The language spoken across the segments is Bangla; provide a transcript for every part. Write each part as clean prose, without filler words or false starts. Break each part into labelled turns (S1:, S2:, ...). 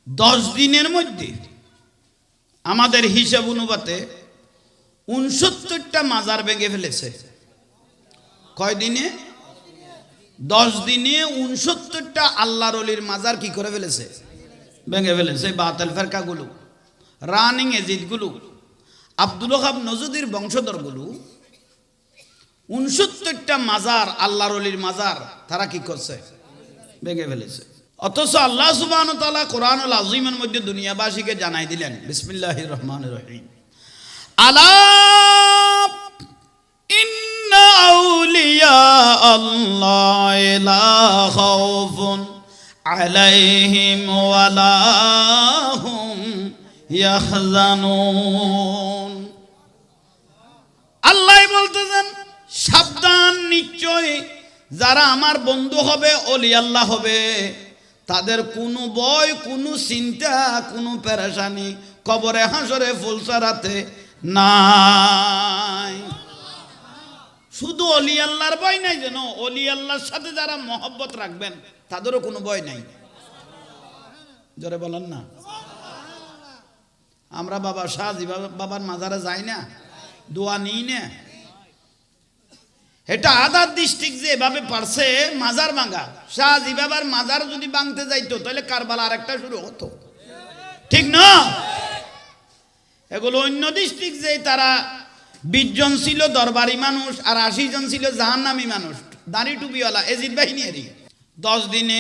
S1: 10 দিনের মধ্যে আমাদের হিসাব অনুপাতে 69টা মাজার ভেঙে ফেলেছে। কয় দিনে? 10 দিনে 69টা আল্লাহর ওলির মাজার কি করে ফেলেছে? ভেঙে ফেলেছে। বাতিল ফেরকাগুলো, রানিং এজিদগুলো, আব্দুল ওহাব নজরুলের বংশধরগুলো 69টা মাজার, আল্লাহর ওলির মাজার তারা কি করছে? ভেঙে ফেলেছে। অথচ আল্লাহ সুবহানাহু ওয়া তাআলা কোরআনুল আযীমের মধ্যে দুনিয়াবাসীকে জানাই দিলেন, বিসমিল্লাহির রহমানির রহিম, আলা ইন্না আউলিয়া আল্লাহি লা খাউফুন আলাইহিম ওয়া লা হুম ইয়াহজানুন। আল্লাহ বলতেছেন, সাবধান, নিশ্চয় যারা আমার বন্ধু হবে, ওলি আল্লাহ হবে, তাদের কোনো ভয়, কোনো চিন্তা, কোনো পেরেশানি কবরে হাসরে ফুলসারাতে নাই। শুধু অলি আল্লাহর ভয় নাই, যেন অলি আল্লাহর সাথে যারা মহব্বত রাখবেন তাদেরও কোনো ভয় নাই। জোরে বলেন না। আমরা বাবা শাহজি বাবার মাজারে যাই না, দোয়া নিই না। এটা আদার ডিস্ট্রিক্ট যে এভাবে পারছে মাজার ভাঙা, শাহজি বাবার মাজার যদি ভাঙতে যাইতো তাহলে কারবালা আরেকটা শুরু হতো, ঠিক না? এগুলো অন্য ডিস্ট্রিক্ট যে তারা 20 জন ছিল দরবারি মানুষ আর 80 জন ছিল জাহান্নামী মানুষ, দাড়ি টুপিওয়ালা এজিদ বাহিনীরই। 10 দিনে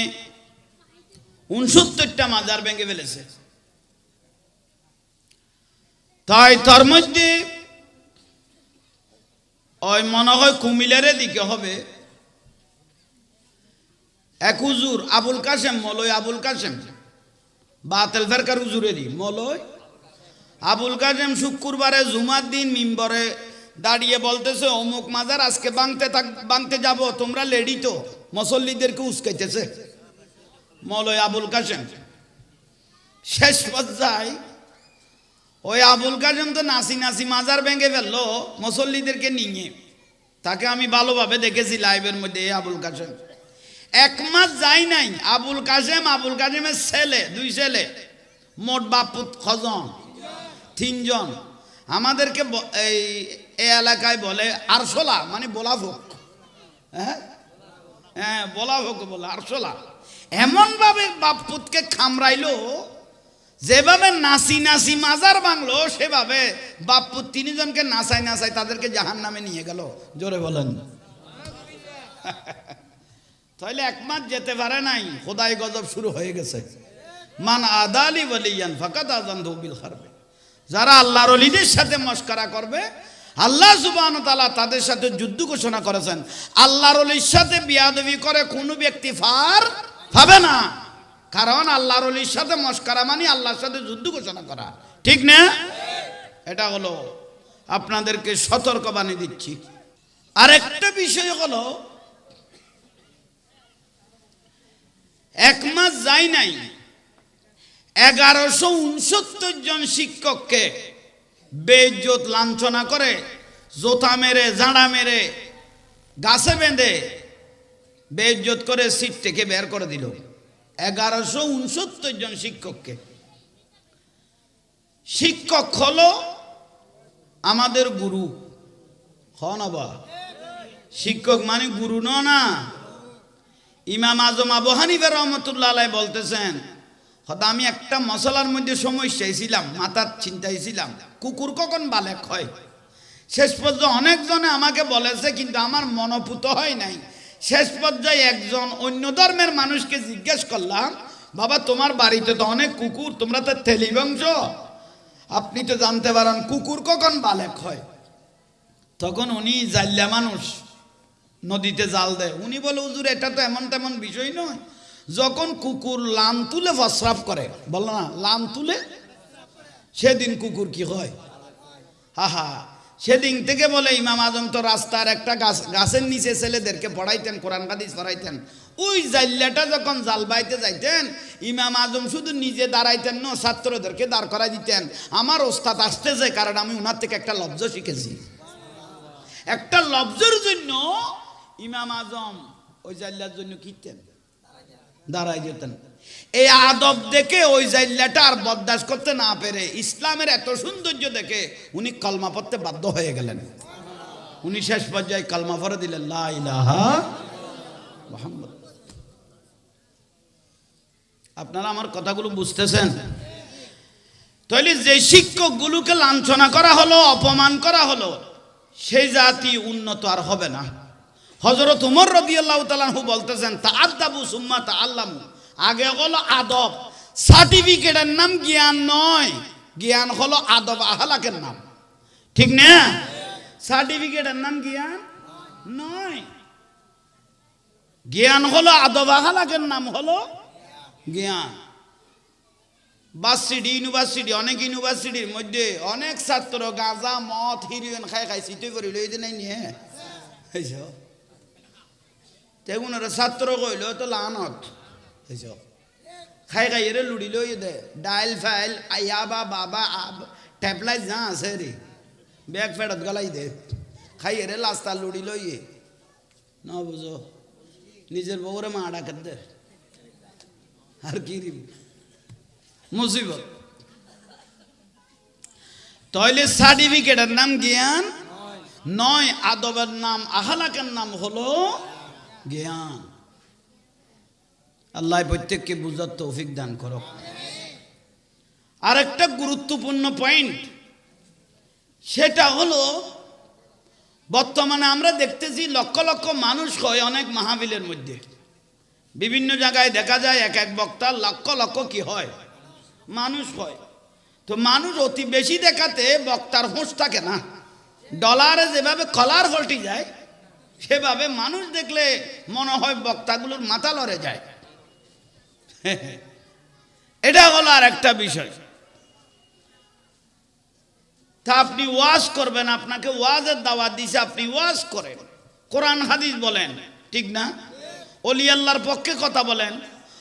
S1: 69টা মাজার ভেঙে ফেলেছে। তাই তার মধ্যে ওই মনে হয় কুমিল্লার দিকে হবে এক হুজুর আবুল কাসেম, মলয় আবুল কাসেম, বাতিল ফেরকার হুজুরেরই মলয় আবুল কাসেম, শুক্রবারে জুমার দিন মিম্বরে দাঁড়িয়ে বলতেছে, অমুক মাজার আজকে ভাঙতে যাব, তোমরা লেডি তো? মুসল্লিদেরকে উস্কাইতেছে মলয় আবুল কাসেম। শেষ পর্যায়ে ওই আবুল কাসেম তো নাসি নাসি মাজার ভেঙে ফেললো মুসল্লিদেরকে নিয়ে। তাকে আমি ভালোভাবে দেখেছি লাইভের মধ্যে। আবুল কাসেম 1 মাস যায় নাই, আবুল কাসেমের ছেলে, 2 ছেলে, মোট বাপুত খজন 3 জন। আমাদেরকে এই এলাকায় বলে আরশোলা, মানে বোলাভোগ। হ্যাঁ বোলাভোগ বলে আরশোলা। এমন ভাবে বাপুতকে খামরাইলো, যেভাবে নাসি নাসি মাজার ভাঙলো সেভাবে বাপ্পু 3 জনকে নাচাই নাচাই তাদেরকে জাহান্নামে নিয়ে গেল। জোরে বলেন। তাহলে 1 মাস যেতে পারে নাই, খোদাই গজব শুরু হয়ে গেছে। মান আদালি ওয়ালিয়ান ফাকাদ আযানতু বিল হারব। যারা আল্লাহর ওলিদের সাথে মশকরা করবে, আল্লাহ সুবহানাহু ওয়া তাআলা তাদের সাথে যুদ্ধ ঘোষণা করেছেন। আল্লাহর ওলির সাথে বিয়াদবি করে কোনো ব্যক্তি পার পাবে না, কারণ আল্লাহর ওলির সাথে মশকরা মানে আল্লাহর সাথে যুদ্ধ ঘোষণা করা, ঠিক না? এটা হলো আপনাদেরকে সতর্ক বানিয়ে দিচ্ছি। আরেকটা বিষয় হলো, 1 মাস যায় নাই 1169 জন শিক্ষককে বেইজ্জত লাঞ্ছনা করে, জোতা মেরে, জাঁড়া মেরে, গাছে বেঁধে বেইজ্জত করে সিট থেকে বের করে দিল। 1169 জন শিক্ষককে। শিক্ষক হলো আমাদের গুরু, হনবা। শিক্ষক মানে গুরু না। ইমাম আজম আবু হানিফা রাহমাতুল্লাহ আলাইহি বলতেছেন, হয়তো আমি একটা মশলার মধ্যে সমস্যায় ছিলাম, মাথার চিন্তায় ছিলাম, কুকুর কখন বালেক হয়। শেষ পর্যন্ত অনেকজনে আমাকে বলেছে, কিন্তু আমার মনোপুত হয় নাই। শেষ পর্যায়ে একজন অন্য ধর্মের মানুষকে জিজ্ঞেস করলাম, বাবা তোমার বাড়িতে তো অনেক কুকুর, তোমরা তো তেলি বংশ, আপনি তো জানতে পারেন কুকুর কখন বালেক হয়। তখন উনি জাল্লা মানুষ, নদীতে জাল দেয়। উনি বলে, হুজুর এটা তো এমন তেমন বিষয় নয়, যখন কুকুর লাম তুলে প্রস্রাব করে, বল না লাম তুলে, সেদিন কুকুর কি হয়। হা সেদিন থেকে বলে ইমাম আজম তো রাস্তার একটা গাছের নিচে ছেলেদেরকে পড়াইতেন, কোরআন হাদিস পড়াইতেন। ওই জাল্লাটা যখন জাল বাইতে যাইতেন, ইমাম আজম শুধু নিজে দাঁড়াইতেন না, ছাত্রদেরকে দাঁড় করাই দিতেন। আমার ওস্তাদ আসতেছে, কারণ আমি ওনার থেকে একটা লব্জ শিখেছি। একটা লব্জের জন্য ইমাম আজম ওই জাল্লার জন্য কিতেন, দাঁড়াই যেতেন। এই আদব দেখে ওই জাইল্লাটা আর বরদাস্ত করতে না পেরে ইসলামের এত সৌন্দর্য দেখে উনি কলমা পড়তে বাধ্য হয়ে গেলেন। উনি শেষ পর্যায়ে কলমা পড়ে দিলেন, লা ইলাহা মুহাম্মদ। আপনারা আমার কথাগুলো বুঝতেছেন? তাহলে যে শিক্ষকগুলোকে লাঞ্ছনা করা হলো, অপমান করা হলো, সেই জাতি উন্নত আর হবে না। হযরত উমর রাদিয়াল্লাহু তাআলা আনহু বলতেছেন, তাআদ্দাবু সুম্মা তাআল্লামু। আগে হলো আদব, সার্টিফিকেটের নাম জ্ঞান নয়, জ্ঞান হলো আদব আহলাকের নাম, ঠিক না? সার্টিফিকেটের নাম জ্ঞান নয়, জ্ঞান হলো আদব আহলাকের নাম হলো জ্ঞান। ভার্সিটি, ইউনিভার্সিটি, অনেক ইউনিভার্সিটির মধ্যে অনেক ছাত্র গাঁজা মদ হিরোইন খাই চিঠি করে লই দিন নিয়ে তেগুনের ছাত্র কইল তো লানত খাই খাই রে লুড়ি লই দে ডাইল ফাইল আইয়া বা বাবা ট্যাবলাই যা আছে রে ব্যাগ ফেরত গলাই দে খাই রে লাস্তা লুড়ি লই না বুঝো নিজের বউরে মা ডাকাত দে আর কি মুসিবত। তাইলে সার্টিফিকেটের নাম জ্ঞান নয়, আদবের নাম আহলাকের নাম হলো জ্ঞান। আল্লাহ প্রত্যেককে বুঝার তৌফিক দান করো। আরেকটা গুরুত্বপূর্ণ পয়েন্ট, সেটা হলো বর্তমানে আমরা দেখতেছি লক্ষ লক্ষ মানুষ হয় অনেক মাহফিলের মধ্যে, বিভিন্ন জায়গায় দেখা যায় এক এক বক্তার লক্ষ লক্ষ কি হয় মানুষ হয়। তো মানুষ অতি বেশি দেখাতে বক্তার হোঁশ থাকে না। ডলারে যেভাবে কলার ফল্টি যায় সেভাবে মানুষ দেখলে মনে হয় বক্তাগুলোর মাথা লড়ে যায়। এটা হলো আর একটা বিষয়। তা আপনি ওয়াজ করবেন, আপনাকে ওয়াজের দাওয়াত দিছে, আপনি ওয়াজ করেন, কোরআন হাদিস বলেন, ঠিক না? ওলি আল্লাহর পক্ষে কথা বলেন,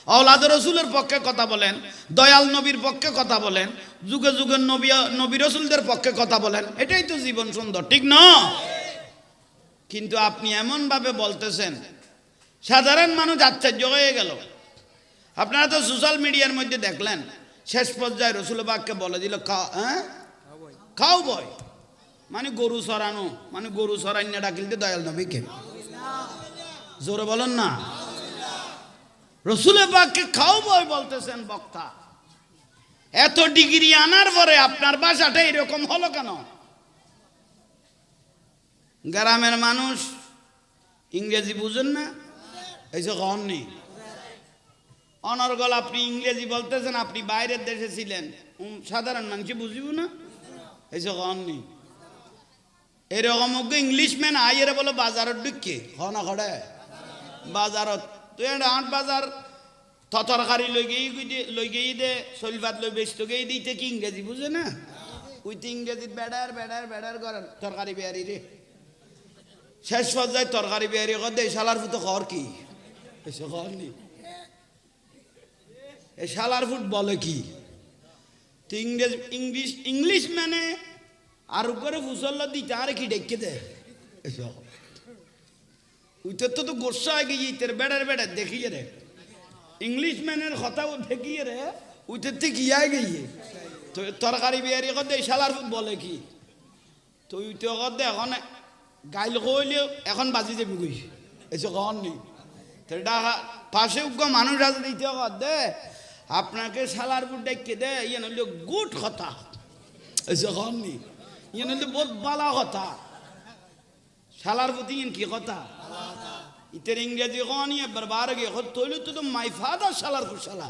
S1: আওলাদ রসুলের পক্ষে কথা বলেন, দয়াল নবীর পক্ষে কথা বলেন, যুগে যুগে নবী রসুলদের পক্ষে কথা বলেন, এটাই তো জীবন সুন্দর, ঠিক না? কিন্তু আপনি এমন ভাবে বলতেছেন সাধারণ মানুষ আশ্চর্য হয়ে গেল। আপনারা তো সোশ্যাল মিডিয়ার মধ্যে দেখলেন, শেষ পর্যায়ে রসুল পাককে বলে দিল খাও বয়, মানে গরু সরানো, মানে গরু সরাইনা ডাকিলতে দয়াল নবীকে, জোরে বলেন না। রসুলের পাককে খাও বয় বলতেছেন বক্তা। এত ডিগ্রি আনার পরে আপনার ভাষাটা এরকম হলো কেন? গ্রামের মানুষ ইংরেজি বুঝেন না, এইসব হননি অনর্গল। আপনি ইংরেজি বলতেছেন, আপনি বাইরের দেশে ছিলেন, সাধারণ মানুষ বুঝিব না, এইসব হননি। এরকম ইংলিশম্যান আইয়ের বলো বাজারত ঢুকে হনা খড়ে বাজারত, তুই আট বাজার তরকারি লই গিয়ে দে, শৈলভাত লই বেচত গিয়ে দিতে কি ইংরেজি বুঝে না? ওই তো ইংরেজি বেড়ার বেড়ার বেড়ার করেন তরকারি বেয়ারি রে, শেষ পর্যায়ে তরকারি বেয়ারি কর দে শালার ফুটো খর কি এসে খর নি, এ শালার ফুট বলে কি? তো ইংলিশ মানে আর উপরে ফুসল দিতে আর কি ডেকে দে এসব উইতে তো গোসা হয়ে গিয়ে তোর বেড়ার বেড়ার দেখিয়ে রে ইংলিশ ম্যানের কথা দেখিয়ে রে উইতে থেকে গিয়ে তো তরকারি বিয়ারি দে শালার বলে কি? তো উইতে দে এখন গাইল কইলেও এখন বাজি যাবি গই এসে কখন নেই। তো পাশে মানুষ আছে দিতে দে আপনাকে শালার বুট ডেকে দে, ইয়ে নইলে গুড কথা এসে কখন নেই, ইয়ে নইলে বহুত বালা কথা। শালার প্রতি কি কথা? ইতের ইংরেজি কনি বারবার গে তৈলে তো মাই ফাদার শালার কুশালা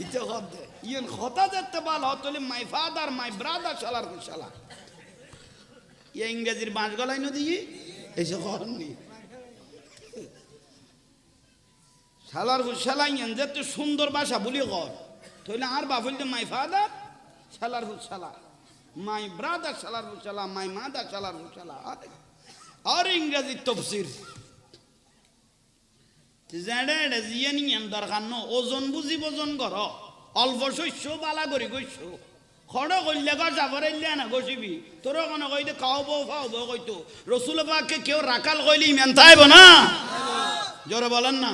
S1: ইতে দে ইয়েন কথা দেখতে ভালো তৈলে মাই ফাদার মাই ব্রাদার শালার কুশালা, ইয়ে ইংরেজির বাঁশ গলাই নদী এসে কখননি শালার কুশালা ইয়েন যে তুই সুন্দর ভাষা বলি কর তৈলে আর বাফুল মাই ফাদার শালার কুশালা, মাই ব্রাদার শালার কুশালা, মাই মাদার শালার কুশালা, আর ইংরেজির তফসির দরকার ন ওজন বুঝি ওজন কর, অল্প শস্য বালা করি গইস খড় করলে গছ আবরাইলে না গছিবি তোর ওখানে কইতে খাও বউ খাও বউ কইতো রসুল পাককে কেউ রাখাল কইলে ইমান থাইব না, জোরে বলেন না।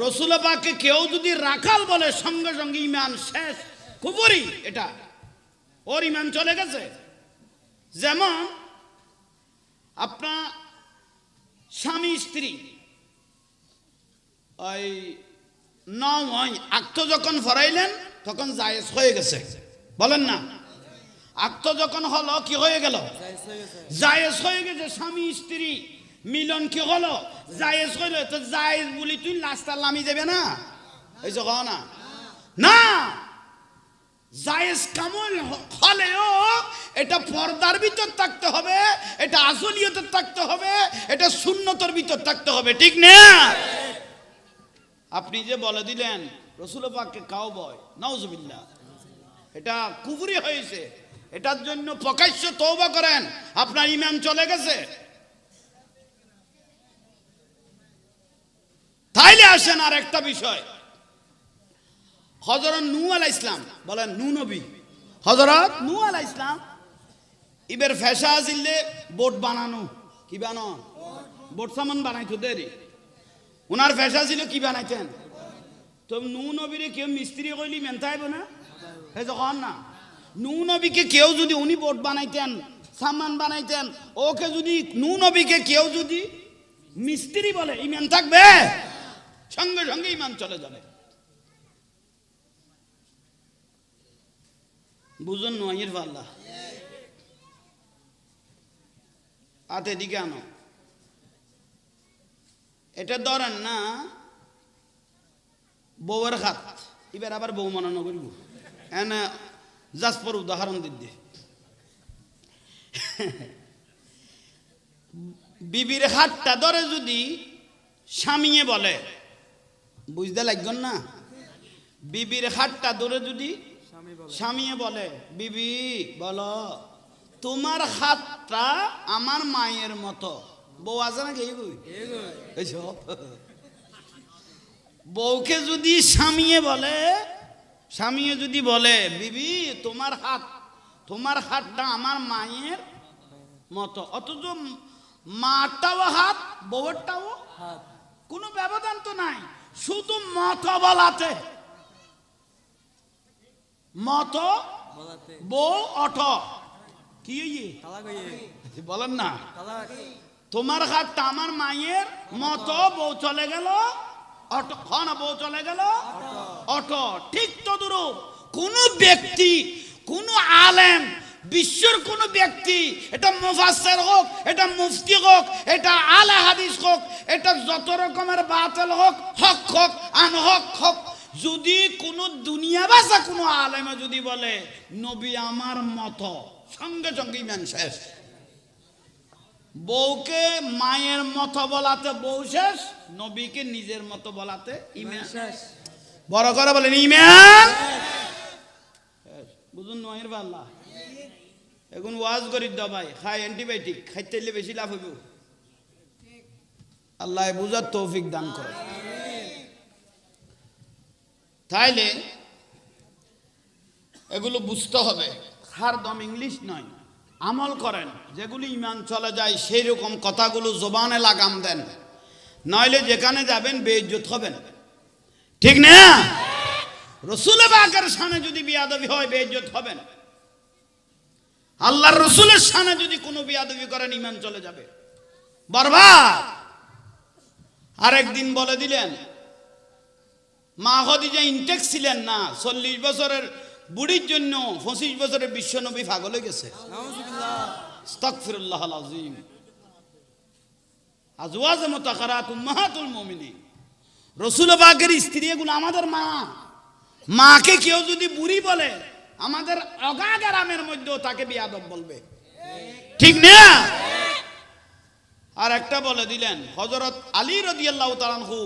S1: রসুল পাককে কেউ যদি রাখাল বলে সঙ্গে সঙ্গে ইমান শেষ, কুফরি, এটা ওর ইমান চলে গেছে। যেমন আপনার স্বামী স্ত্রী ওই নয় আক্ত যখন ফরাইলেন তখন জায়েজ হয়ে গেছে, বলেন না? আক্ত যখন হলো কি হয়ে গেল? জায়েজ হয়ে গেছে। স্বামী স্ত্রী মিলন কি হলো? জায়েজ হইল। তো জায়েজ বলি তুই লাস্টার লামি দেবে না, এই যে না না, জায়েজ কামল হলেও এটা পর্দার ভিতর থাকতে হবে, এটা আসলিয়তের থাকতে হবে, এটা সুন্নতর ভিতর থাকতে হবে, ঠিক না? আপনি যে বলে দিলেন রসুল পাককে কাউ বয়, নাউজুবিল্লাহ, এটা কুফরি হয়েছে। এটার জন্য প্রকাশ্য তওবা করেন, আপনার ঈমান চলে গেছে। তাইলে আসেন আর একটা বিষয়, হযরত নূহ আলাইহিস সালাম, বলেন নূহ নবী, হযরত নূহ আলাইহিস সালাম ইবের ফেসা আজিলে বোট বানানো, কি বানানো? বোট সামান বানাইতো দেরি। উনার ফেসা ছিল কি বানাইতেন? তো নূহ নবীরে কেউ মিস্ত্রি কইলি মেনতাইব না, এই যখন না নূহ নবীকে কেউ যদি উনি বোট বানাইতেন, সামান বানাইতেন, ওকে যদি নূহ নবীকে কেউ যদি মিস্ত্রি বলে, ইমান থাকবে? সঙ্গে সঙ্গে ইমান চলে যাবে। বুঝুন নয়ের পাল্লা হাতে দিকে আনো। এটা ধরেন না বউয়ের হাত, এবার আবার বউ মানানো করব, এনে জাসপর উদাহরণ দিতে। বিবির হাতটা ধরে যদি স্বামীয়ে বলে, বুঝতে লাগবেন না? বিবির হাতটা ধরে যদি স্বামীয়ে বলে, বিবি বলো তোমার হাতটা আমার মায়ের মতো, বউ আছে না? বউকে যদি স্বামীয়ে বলে, স্বামীয়ে যদি বলে বিবি তোমার হাতটা আমার মায়ের মতো, অথচ মাটাও হাত বউয়েরটাও হাত, কোনো ব্যবধান তো নাই, শুধু মত বলাতে, মত বউ অট কি বলেন না? তোমার হাতটা আমার মায়ের মতো, বউ চলে গেল অটো, না বউ চলে গেল অটো। ঠিক তদুরূপ কোন ব্যক্তি, কোন আলেম, বিশ্বর কোন ব্যক্তি, এটা মুফাসসির হোক, এটা মুফতি হোক, এটা আলে হাদিস হোক, এটা যত রকমের বাতিল হোক, হক হোক, আনহক হোক, যদি কোন দুনিয়া বাসা কোন আলেমে যদি বলে নবী আমার মতো, সঙ্গে সঙ্গে ঈমান শেষ। বউকে মায়ের মতো বলাতে বউ শেষ, নবীকে নিজের মতো বলাতে ঈমান শেষ। বড় করে বলেন ঈমান। বুঝুন নয়ের বাল্লা, এখন ওয়াজ করি দাও ভাই, খাই অ্যান্টিবায়োটিক খাইতে বেশি লাভ হইব। আল্লাহ বুঝার তৌফিক দান করে। তাইলে এগুলো বুঝতে হবে, হারদম ইংলিশ নয়, আমল করেন, যেগুলো ঈমান চলে যায় সেই রকম কথাগুলো জবানে লাগাম দেন, নইলে যেখানে যাবেন বেইজ্জত হবেন, ঠিক না? রসুল পাকের শানে যদি বিয়াদবি হয় বেইজ্জত হবেন, আল্লাহর রসুলের শানে যদি কোনো বিয়াদবি করেন ঈমান চলে যাবে, বরবাদ। আরেকদিন বলে দিলেন মা খাদিজা ইনটেক ছিলেন না, 40 বছরের বুড়ির জন্য 25 বছরের বিশ্বনবী পাগল হয়ে গেছে। আস্তাগফিরুল্লাহ আযীম। আজওয়াজ মুতাখারাত উম্মাহাতুল মুমিনিন, রাসূল পাকের স্ত্রী এগুলো আমাদের মা। মাকে কেউ যদি বুড়ি বলে, আমাদের অগাগ্রামের মধ্যেও তাকে বিয়াদব বলবে, ঠিক না? আর একটা বলে দিলেন হযরত আলী রাদিয়াল্লাহু তাআলা আনহু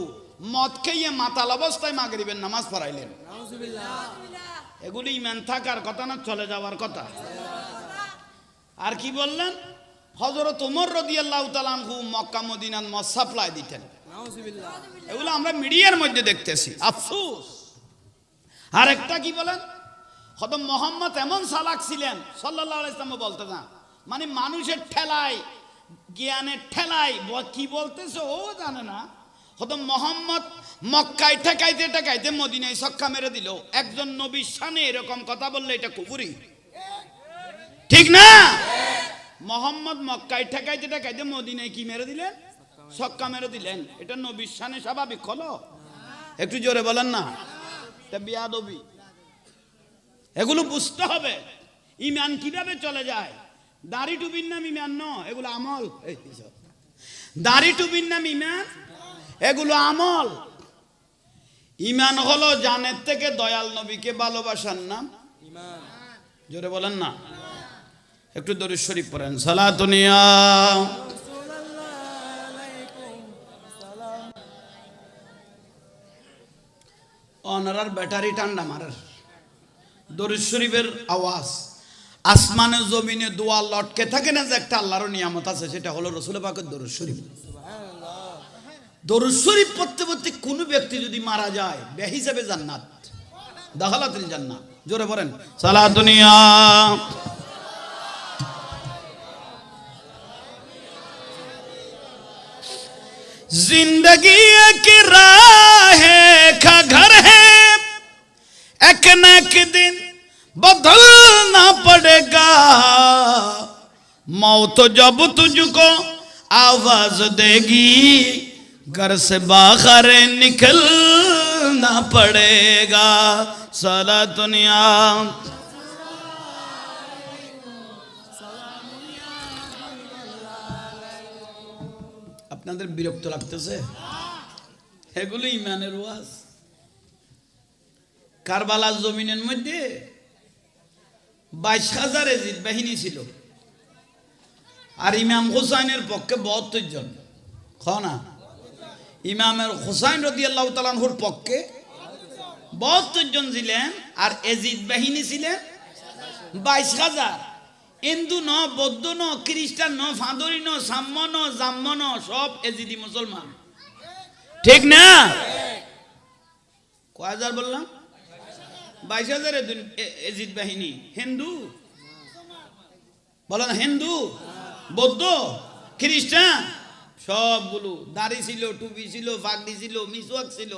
S1: মদ খেয়ে মাতাল অবস্থায় মাগরিবের নামাজ পড়াইলেন। এগুলি ঈমান থাকার কথা না চলে যাওয়ার কথা? আর কি বললেন? হযরত ওমর রাদিয়াল্লাহু তাআলা আনহু মক্কা মদিনার মদ সাপ্লাই দিতেন। এগুলো আমরা মিডিয়ার মধ্যে দেখতেছি, আফসোস। আর একটা কি বলেন? হযরত মুহাম্মদ এমন চালাক ছিলেন সাল্লাল্লাহু আলাইহি ওয়াসাল্লাম বলতে না, মানে মানুষের ঠেলায়, জ্ঞানের ঠেলায় কি বলতেছে ও জানে না, হত মোহাম্মদ মক্কায় ঠেকাইতে ঠেকাইতে মদিনায় ছক্কা মেরে দিল। একজন নবীর শানে এরকম কথা বললে এটা কুফরি, ঠিক না? মোহাম্মদ মক্কায় ঠেকাইতে ঠেকাইতে মদিনায় কি মেরে দিলেন? ছক্কা মেরে দিলেন। এটা নবীর শানে স্বাভাবিক হলো? একটু জোরে বলেন না। এটা বিয়াদবি। এগুলো বুঝতে হবে ইমান কিভাবে চলে যায়। দাড়ি টুপির নাম ইমান নয়, এগুলো আমল। দাড়ি টুপির নাম ইমান, এগুলো আমল। ইমান হলো জানের থেকে দয়াল নবীকে ভালোবাসার নাম ইমান। জোরে বলেন না। একটু দরুদ শরীফ পড়েন। সালাতুনিয়া অনারার ব্যাটারি ঠান্ডা মারার দরুদ শরীফের আওয়াজ আসমানে জমিনে দোয়া লটকে থাকে না, যে একটা আল্লাহর নিয়ামত আছে, সেটা হলো রাসূল পাকের দরুদ শরীফ। দরুদ শরীফ পড়তে পড়তে কোন ব্যক্তি যদি মারা যায় বেহিসাবে জান্নাত, দাখালাতুল জান্নাহ। জোরে বলেন সালাতুনিয়া। जिंदगी एक राह का घर है, एक न एक दिन बदलना पड़ेगा। मौत जब तुझको आवाज देगी, घर से बाहर निकलना पड़ेगा। साला दुनिया আপনাদের বিরক্ত লাগতেছে? এগুলো ইমানের ওয়াজ। কারবালার জমিনের মধ্যে 22,000 এজিদ বাহিনী ছিল, আর ইমাম হুসাইনের পক্ষে 72 জন। না, ইমামের হুসাইন রাদিয়াল্লাহু তাআলা আনহুর পক্ষে 72 জন ছিলেন, আর এজিদ বাহিনী ছিলেন 22,000। হিন্দু ন, বৌদ্ধ ন, খ্রিস্টান ন, ফাঁদরি ন, সাম্য ন, জাম্য ন, সব এজিদি মুসলমান, ঠিক না? কয় হাজার বললাম? 22,000 এজিদ বাহিনী। হিন্দু বলেন, হিন্দু, বৌদ্ধ, খ্রিস্টান সবগুলো দাড়ি ছিল, টুপি ছিল, পাগড়ি ছিল, মিসওয়াক ছিল।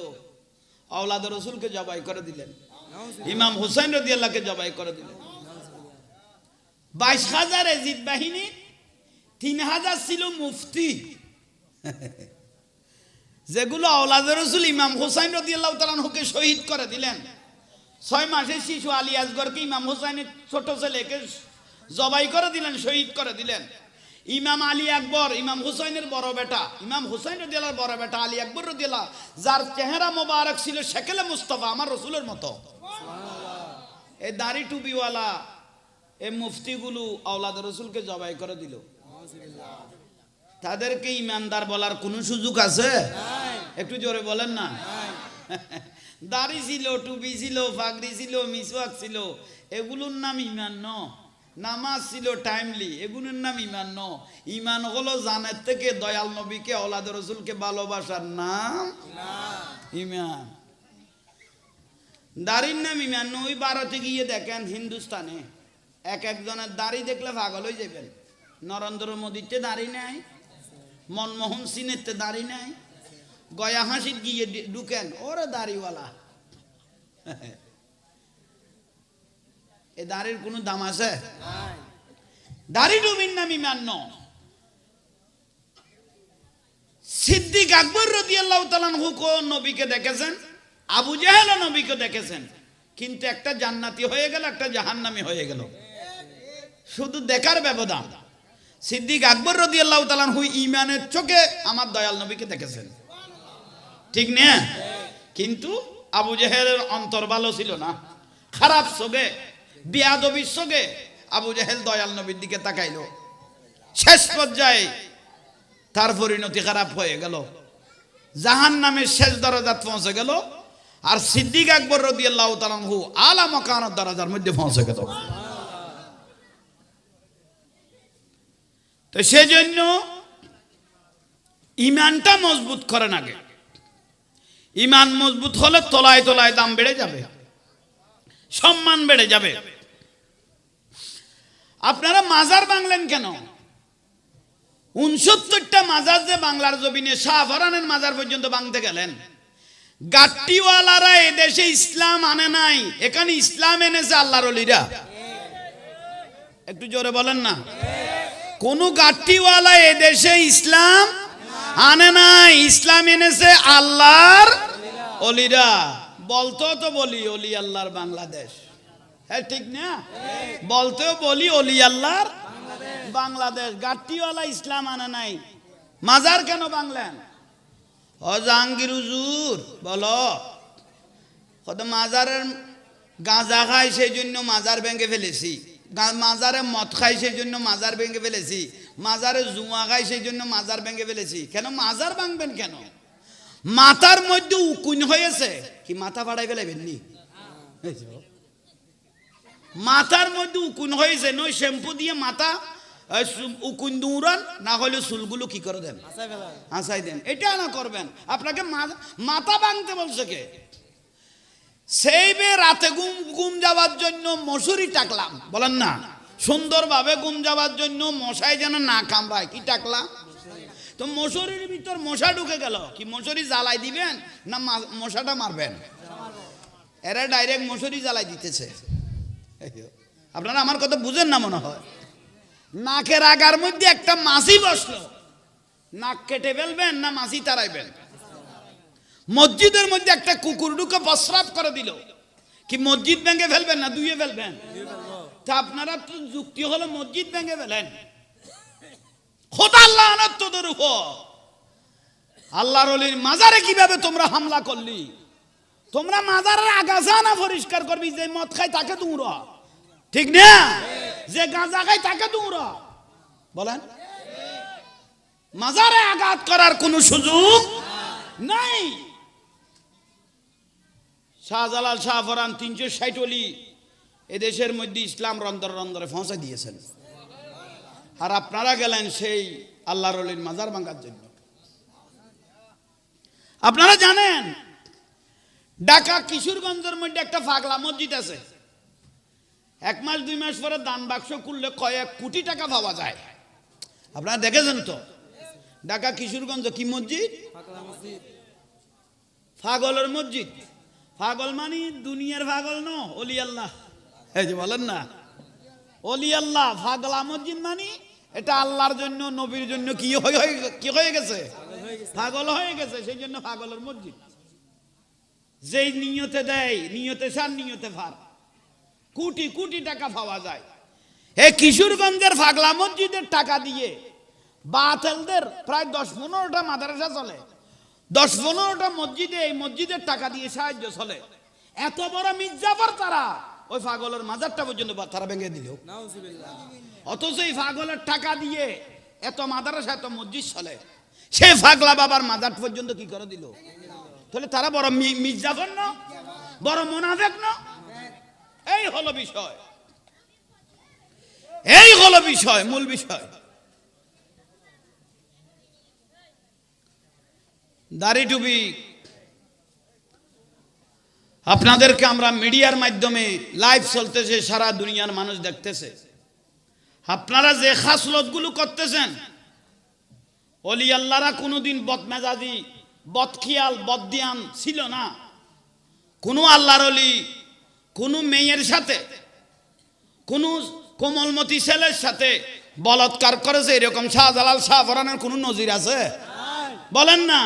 S1: আওলাদ রাসূলকে জবাই করে দিলেন, ইমাম হুসাইন রাদিয়াল্লাহকে জবাই করে দিলেন। 22,000 এজিদ বাহিনী, 3,000 ছিল মুফতি, যেগুলো আওলাদ রাসূল ইমাম হুসাইন রাদিয়াল্লাহু তাআলা আনহুকে শহীদ করে দিলেন। 6 মাসের শিশু আলী আসগরকে ইমাম হুসাইনের ছোট ছেলেকে জবাই করে দিলেন, শহীদ করে দিলেন। ইমাম আলী আকবর ইমাম হুসাইনের বড় বেটা, ইমাম হুসাইন রাদিয়াল্লাহর বড় বেটা আলী আকবর রাদিয়াল্লাহ, যার চেহারা মোবারক ছিল শাকিলে মুস্তাফা, আমার রাসূলের মতো। এই দাড়ি টুপিওয়ালা এই মুফতিগুলো আওলাদ রাসূলকে জবাই করে দিল। তাদেরকে ইমানদার বলার কোনো সুযোগ আছে? একটু জোরে বলেন না। দাড়ি ছিল, টুপি ছিল, পাগড়ি ছিল, মিসওয়াক ছিল, এগুলোর নাম ইমান ন। নামাজ ছিল টাইমলি, এগুলোর নাম ইমান ন। ইমান হলো জানের থেকে দয়াল নবীকে আওলাদ রাসূলকে ভালোবাসার নাম ইমান। দাড়ির নাম ইমান ন। ওই ভারতে গিয়ে দেখেন হিন্দুস্তানে এক একজনের দাড়ি দেখলে পাগল হয়ে যাবেন। নরেন্দ্র মোদীতে দাড়ি নাই, মনমোহন সিংয়ের দাড়ি নাই, গয়া হাসির গিয়ে ঢুকেন ওরে দাড়িওয়ালা। এ দাড়ির কোনো দাম আছে? দাড়ি ডুবির নাম ইমান ন। সিদ্দিক আকবর রাদিয়াল্লাহু তাআলা আনহু নবীকে দেখেছেন, আবু জাহেল নবীকে দেখেছেন, কিন্তু একটা জান্নাতি হয়ে গেল, একটা জাহান্নামী হয়ে গেল, শুধু দেখার ব্যবধান। সিদ্দিক আকবর রাদিয়াল্লাহু তাআলা আনহু ঈমানের চোখে আমার দয়াল নবীকে দেখেছেন, ঠিক না? কিন্তু আবু জাহেলের অন্তর ভালো ছিল না, খারাপ চোখে, বিয়াদবির চোখে আবু জাহেল দয়াল নবীর দিকে তাকাইলো। শেষ পর্যায়ে তার পরিণতি খারাপ হয়ে গেল, জাহান্নামের শেষ দরজাত পৌঁছে গেল। আর সিদ্দিক আকবর রাদিয়াল্লাহু তাআলা আনহু আলা মাকানের দরজার মধ্যে পৌঁছে গেল। তো সেজন্য ইমানটা মজবুত করেন আগে। ইমান মজবুত হলে তলায় তলায় দাম বেড়ে যাবে, সম্মান বেড়ে যাবে। আপনারা মাজার ভাঙলেন কেন? 69টা মাজার যে বাংলার জমিনে শাহফরানের মাজার পর্যন্ত ভাঙতে গেলেন, গাট্টিওয়ালারা এদেশে ইসলাম আনে নাই, এখানে ইসলাম এনেছে আল্লাহর ওলিরা। একটু জোরে বলেন না। কোন গাট্টিওয়ালা এদেশে ইসলাম আনে নাই, ইসলাম এনেছে আল্লাহর ওলিরা। বলতেও তো বলি ওলি আল্লাহর বাংলাদেশ, হ্যাঁ ঠিক না? বলতেও বলি ওলি আল্লাহর বাংলাদেশ। গাট্টিওয়ালা ইসলাম আনে নাই, মাজার কেন ভাঙলেন? ও জাহাঙ্গীর হুজুর বলো, কত মাজারের গাঁজা খাই সেই জন্য মাজার ভেঙে ফেলেছি, মাজারে মদ খাই সেই জন্য মাজার ভেঙে ফেলেছি, মাজারে জুয়া খাই সেই জন্য মাজার ভেঙে ফেলেছি। কেন মাজার ভাঙবেন কেন? মাথার মধ্যে উকুন হয়েছে, কি মাথা ফাড়াই ফেলাইবেন নি? মাথার মধ্যে উকুন হয়েছে, নই শ্যাম্পু দিয়ে মাথা উকুন দৌড়ান, না হলে চুলগুলো কি করে দেন, হাসাই দেন। এটা না করবেন। আপনাকে মাথা ভাঙতে বলছে কে? সেই বে রাতে ঘুম যাওয়ার জন্য মশুরি টাকলাম, বলেন না, সুন্দরভাবে ঘুম যাওয়ার জন্য মশাই যেন না কামড়ায়, কি টাকলাম? তো মশুরির ভিতর মশা ঢুকে গেল, কি মশুরি জ্বালাই দিবেন না মশাটা মারবেন? এরা ডাইরেক্ট মশুরি জ্বালাই দিতেছে। আপনারা আমার কথা বুঝেন না মনে হয়। নাকের আগার মধ্যে একটা মাছি বসলো, নাক কেটে ফেলবেন না মাছি তাড়াইবেন? মসজিদের মধ্যে একটা কুকুর ঢুকে প্রস্রাব করে দিল, কি মসজিদ ভেঙে ফেলবেন না ধুয়ে ফেলবেন? তা আপনারা তো যুক্তি হলো মসজিদ ভেঙে ফেলেন। খোদা লানত তোদের উপর। আল্লাহর ওলির মাজারে কিভাবে তোমরা হামলা করলি? তোমরা মাজারের আগাছা না পরিষ্কার করবি? যে মদ খায় তাকে দৌড়া, ঠিক না? যে গাঁজা খায় তাকে দৌড়া, বলেন। মাজারে আঘাত করার কোনো সুযোগ নাই। শাহজালাল শাহফরান 360 ওলি এদেশের মধ্যে ইসলাম রন্দর রন্দরে পৌঁছে দিয়েছেন, আর আপনারা গেলেন সেই আল্লাহর ওলির মাজার ভাঙার জন্য। আপনারা জানেন ঢাকা কিশোরগঞ্জের মধ্যে একটা পাগলা মসজিদ আছে। 1 মাস 2 মাস পরে দান বাক্স খুললে কয়েক কোটি টাকা পাওয়া যায়। আপনারা দেখেছেন তো? ঢাকা কিশোরগঞ্জ কি মসজিদ? পাগলের মসজিদ। পাগল মানে দুনিয়ার পাগল ন, ওলি আল্লাহ। এই যে বলেন না ওলি আল্লাহ। পাগলা মসজিদ মানে এটা আল্লাহর জন্য, নবীর জন্য কি হয়ে গেছে? পাগল হয়ে গেছে, সেই জন্য পাগলের মসজিদ। যেই নিয়তে দেয়, নিয়তে সার নিয়তে ফার, কোটি কোটি টাকা পাওয়া যায়। এই কিশোরগঞ্জের পাগলা মসজিদের টাকা দিয়ে বাতেলদের প্রায় 10-15টা মাদ্রাসা চলে, 10-15টা মসজিদে এই মসজিদের টাকা দিয়ে সাহায্য চলে। এত বড় মির্জাফর তারা ওই পাগলের মাজারটা পর্যন্ত তারা ভেঙে দিল। অথচ এই পাগলের টাকা দিয়ে এত মাদ্রাসা এত মসজিদ চলে, সে পাগলা বাবার মাজার পর্যন্ত কি করে দিল? তাহলে তারা বড় মির্জাফর না, বড় মুনাফিক না? এই হলো বিষয়, এই হলো বিষয়, মূল বিষয়। দাড়ি টুপি আপনাদেরকে আমরা মিডিয়ার মাধ্যমে লাইভ চলতেছে, সারা দুনিয়ার মানুষ দেখতেছে। আপনারা যে খাসলত গুলো করতেছেন, ওলি আল্লাহরা কোনোদিন বদমেজাজি, বদখিয়াল, বদদিয়ান ছিল না। কোনো আল্লাহর ওলি কোনো মেয়ের সাথে, কোনো কোমলমতি ছেলের সাথে বলাৎকার করেছে এরকম শাহজালাল শাহফরানের কোনো নজির আছে? বলেন না।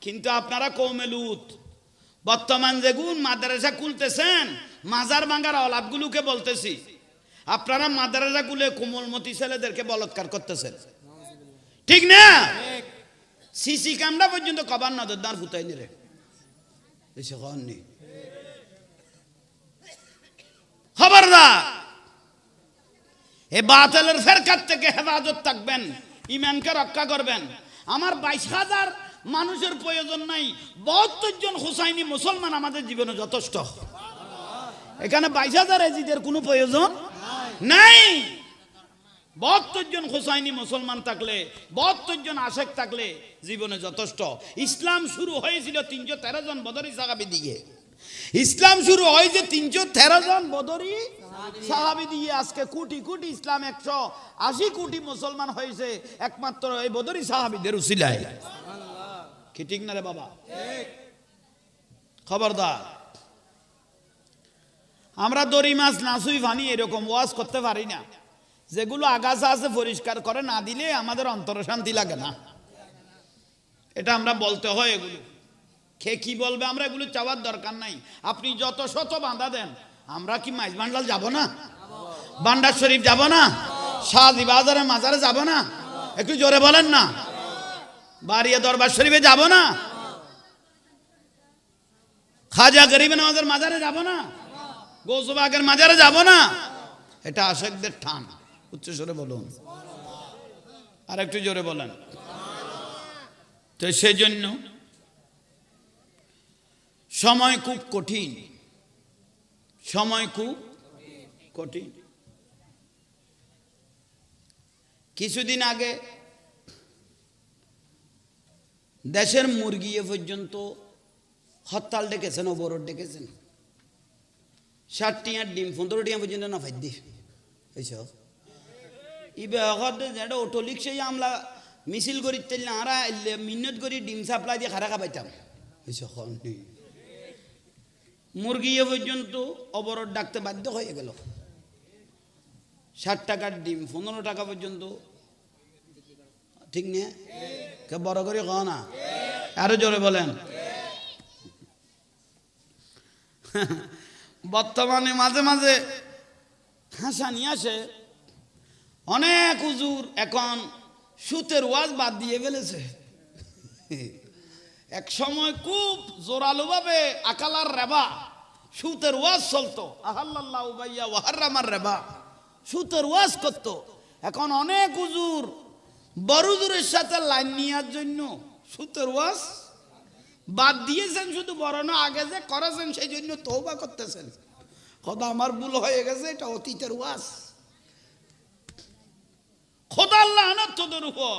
S1: কিন্তু আপনারা কওমে লুত বর্তমান যেগুন মাদ্রাসা খুলতেছেন, মাজার ভাঙার অলাদগুলোকে বলতেছি, আপনারা মাদ্রাসা খুলে কোমলমতি ছেলেদেরকে বলাৎকার করতেছেন, ঠিক না? সিসি ক্যামেরা পর্যন্ত কবার নজর দাঁড় ফুটাই নিলে বেশি হননি। খবরদার, এ বাতিলের ফেরকাত থেকে হেফাজত থাকবেন, ইমানকে রক্ষা করবেন। আমার 22,000 মানুষের প্রয়োজন নাই, 72 জন হুসাইনি মুসলমান আমাদের জীবনে যথেষ্ট। এখানে 22,000 এজিদের কোনো প্রয়োজন নাই। 72 জন হুসাইনি মুসলমান থাকলে, 72 জন আশেক থাকলে জীবনে যথেষ্ট। ইসলাম শুরু হয়েছিল 313 জন বদরি সাহাবী দিয়ে। ইসলাম শুরু হয় যে 313 জন বদরি সাহাবী দিয়ে আজকে কোটি কোটি ইসলাম 180 কোটি মুসলমান হয়েছে একমাত্র এই বদরি সাহাবীদের উসিলায়। কি ঠিক না রে বাবা? খবরদার, আমরা দড়ি মাছ নাসুই ফানি এরকম ওয়াজ করতে পারি না। যেগুলো আগাছা আছে পরিষ্কার করে না দিলে আমাদের অন্তর শান্তি লাগে না। এটা আমরা বলতে হয়। এগুলো খেয়ে কি বলবে আমরা এগুলো চাওয়ার দরকার নাই। আপনি যত শত বাঁধা দেন, আমরা কি মাইজ বান্ডাল যাব না? বান্ডার শরীফ যাব না? শাহজি বাজারে মাজারে যাব না? একটু জোরে বলেন না। বাড়িয়া দরবার শরীফে যাব না? খাজা গরিব নওয়াজের মাজারে যাব না? গৌসবাগের মাজারে যাব না? এটা আশেকদের ঠান। উচ্চ স্বরে বলুন, আর একটু জোরে বলেন। তো সেই জন্য সময় খুব কঠিন, সময় খুব কঠিন। কিছুদিন আগে দেশের মুরগি এ পর্যন্ত হরতাল ডেকেছেন, অবরোধ ডেকেছেন। 60 টিয়ার ডিম 15 টিয়া পর্যন্ত না ফাইদি এইসব যেটা অটোলিক সেই আমলা মিছিল করি তেল আরা মিনত করে ডিম সাপ্লাই দিয়ে খারা খাবাইতাম। মুরগি এ পর্যন্ত অবরোধ ডাকতে বাধ্য হয়ে গেল। 60 টাকার ডিম 15 টাকা পর্যন্ত, ঠিক না? কে বড় করে কও না, আরো জোরে বলেন। বর্তমানে মাঝে মাঝে হাসানি আসে, অনেক হুজুর এখন সুতের ওয়াজ বাদ দিয়ে ফেলেছে। এক সময় খুব জোরালো ভাবে আকালার রেবা সুতের ওয়াজ চলতো। আহাল্লাল্লাহু বাইয়া ওয়া হারামার রেবা সুতের ওয়াজ করতো। এখন অনেক হুজুর বড় হুজুরের সাথে লাইন নেওয়ার জন্য সুতের ওয়াজ বাদ দিয়েছেন। শুধু বড় না, আগে যে করেছেন সেই জন্য তওবা করতেছেন। খোদা আমার ভুল হয়ে গেছে, এটা অতীতের ওয়াজ। খোদা আল্লাহ না তোদের উপর।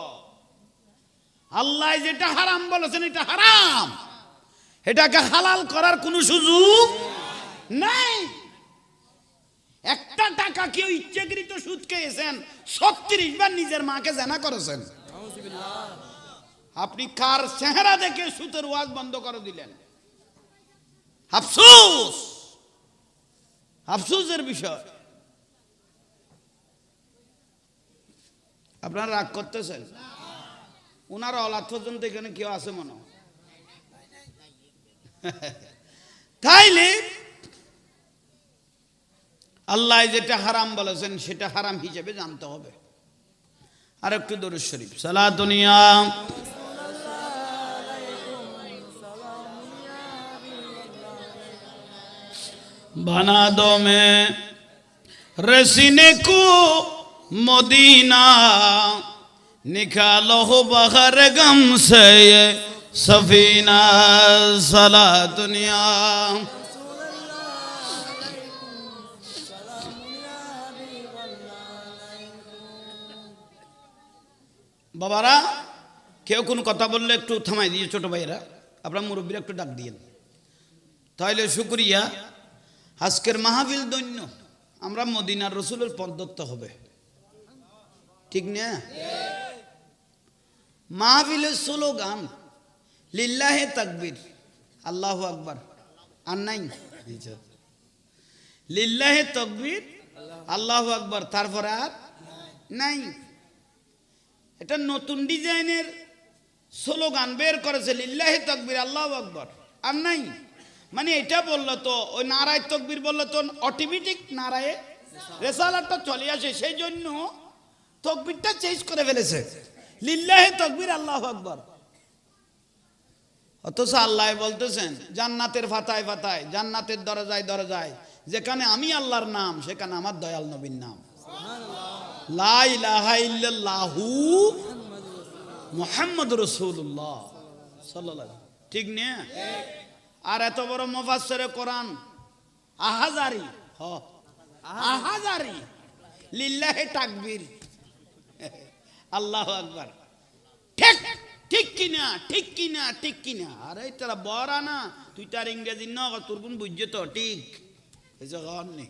S1: আল্লাহ যেটা হারাম বলেছেন এটা হারাম, এটাকে হালাল করার কোনো সুযোগ নাই। একটা টাকা কেউ ইচ্ছাকৃত সুদ খেয়েছেন, 36 বার নিজের মাকে জানা করেছেন। আপনি কার চেহারা দেখে সুদের ওয়াজ বন্ধ করে দিলেন? আফসোস, আফসোসের বিষয়। আপনারা রাগ করতেছেন? ওনার অলাথ পর্যন্ত এখানে কেউ আছে মনে? তাইলে আল্লাহ যেটা হারাম বলেছেন সেটা হারাম হিসেবে জানতে হবে। আর একটু দরুদ শরীফ সালাতুনিয়া। बना दो मैं रसीने को मदीना, निकालो हो बहर गम से ये सफीना। सला दुनिया বাবারা, কেউ কোনো কথা বললে একটু থামাই দিয়ে, ছোট ভাইরা আপনার মুরব্বীরা একটু ডাক দিয়েন, তাহলে শুকরিয়া। আজকের মাহফিল দৈন্য আমরা মদিনার রসুলের পদত্ত হবে, ঠিক না? মাহফিলের স্লোগান লিল্লাহে তাকবীর, আল্লাহু আকবার, আর নাই লিল্লাহে তাকবীর আল্লাহু আকবার, তারপরে আর নাই। এটা নতুন ডিজাইনের স্লোগান বের করেছে, লিল্লাহে তাকবীর আল্লাহু আকবার, আর নাই। মানে এটা বললো তো ওই নারায় তাকবীর বললো তো অটোমেটিক নারায়ে রিসালাতটা চলে আসে, সেই জন্য তাকবীরটা চেঞ্জ করে ফেলেছে, লিল্লাহে তাকবীর আল্লাহু আকবার। অথচ আল্লাহ বলতেছেন জান্নাতের ফাতায় ফাতায়, জান্নাতের দরজায় দরজায় যেখানে আমি আল্লাহর নাম সেখানে আমার দয়াল নবীর নাম। লা ইলাহা ইল্লাল্লাহু মুহাম্মাদুর রাসূলুল্লাহ সাল্লাল্লাহু আলাইহি, ঠিক না? আর এত বড় মুফাসসিরে কোরআন আহাজারি, আহাজারি লিল্লাহি তাকবীর আল্লাহু আকবার। ঠিক ঠিক কিনা, ঠিক কিনা, ঠিক কিনা? আরে তোরা বড়া না, তুই তার ইংরেজি ন তোর কোন বুঝছে তো ঠিক এই জায়গা নেই।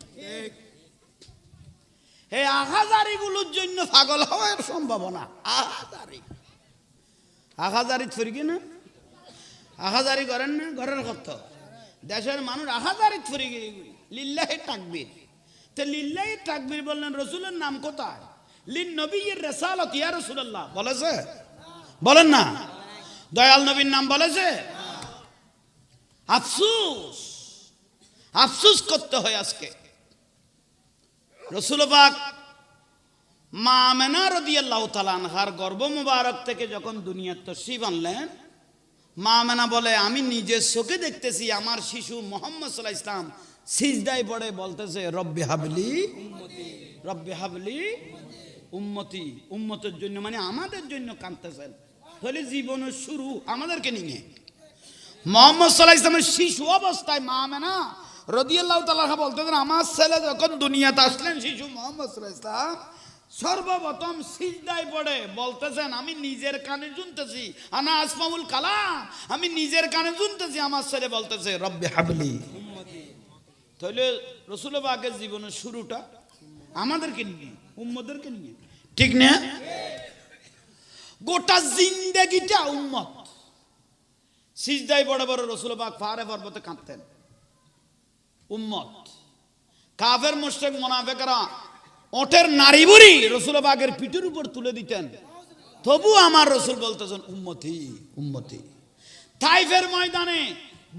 S1: এই আহাজারিগুলোর জন্য পাগল হওয়ার সম্ভাবনা। আহাজারি থরিকে না, আহাজারি করেন না, ঘরের কত দেশের মানুষ আহাজারি থরিকে লিল্লাহি তাকবীর। তো লিল্লাহি তাকবীর বললেন, রসুলের নাম কোথায়? লিন নবীর রিসালাত ইয়া রাসূলুল্লাহ বলেছে? বলেন না, দয়াল নবীর নাম বলেছে? আফসোস, আফসোস করতে হয় আজকে। রসুল পাক মা আমেনা রাদিয়াল্লাহু তাআলা আনহার গর্ভ মুবারক থেকে যখন দুনিয়ার তশরিফ আনলেন, মা আমেনা বলে, আমি নিজের চোখে দেখতেছি আমার শিশু মুহাম্মদ সাল্লাল্লাহু আলাইহি ওয়াসাল্লাম সিজদায় পড়ে বলতেছে, রব্বি হাবলি উম্মতি, রব্বি হাবলি উম্মতি। উম্মতের জন্য মানে আমাদের জন্য কাঁদতেছেন। তাহলে জীবনের শুরু আমাদেরকে নিয়ে। মুহাম্মদ সাল্লাল্লাহু আলাইহি ওয়াসাল্লামের শিশু অবস্থায় মা আমেনা রাদিয়াল্লাহু তাআলা বলতেছেন, আমার ছেলে যখন দুনিয়াতে আসলেন শিশু মুহাম্মদ সাল্লাল্লাহু আলাইহি ওয়াসাল্লাম সর্বপ্রথম সিজদায় পড়ে বলতেছেন, আমি নিজের কানে শুনতেছি, আনা আসমাউল কালাম, আমি নিজের কানে শুনতেছি আমার ছেলে বলতেছে রব্বি হাবলি উম্মতি। তাহলে রাসূল পাকের জীবনের শুরুটা আমাদেরকে নিয়ে, উম্মতদেরকে নিয়ে, ঠিক না? গোটা জিন্দেগিটা উম্মত। সিজদায় বড় বড় রাসূল পাক পাহাড়ে পর্বতে কাঁদতেন, উম্মত। কাফের মুশরিক মুনাফিকরা ওটের নারী বুড়ি রাসূল পাকের পিঠের উপর তুলে দিতেন, তবু আমার রাসূল বলতেছেন উম্মতি উম্মতি। তাইফের ময়দানে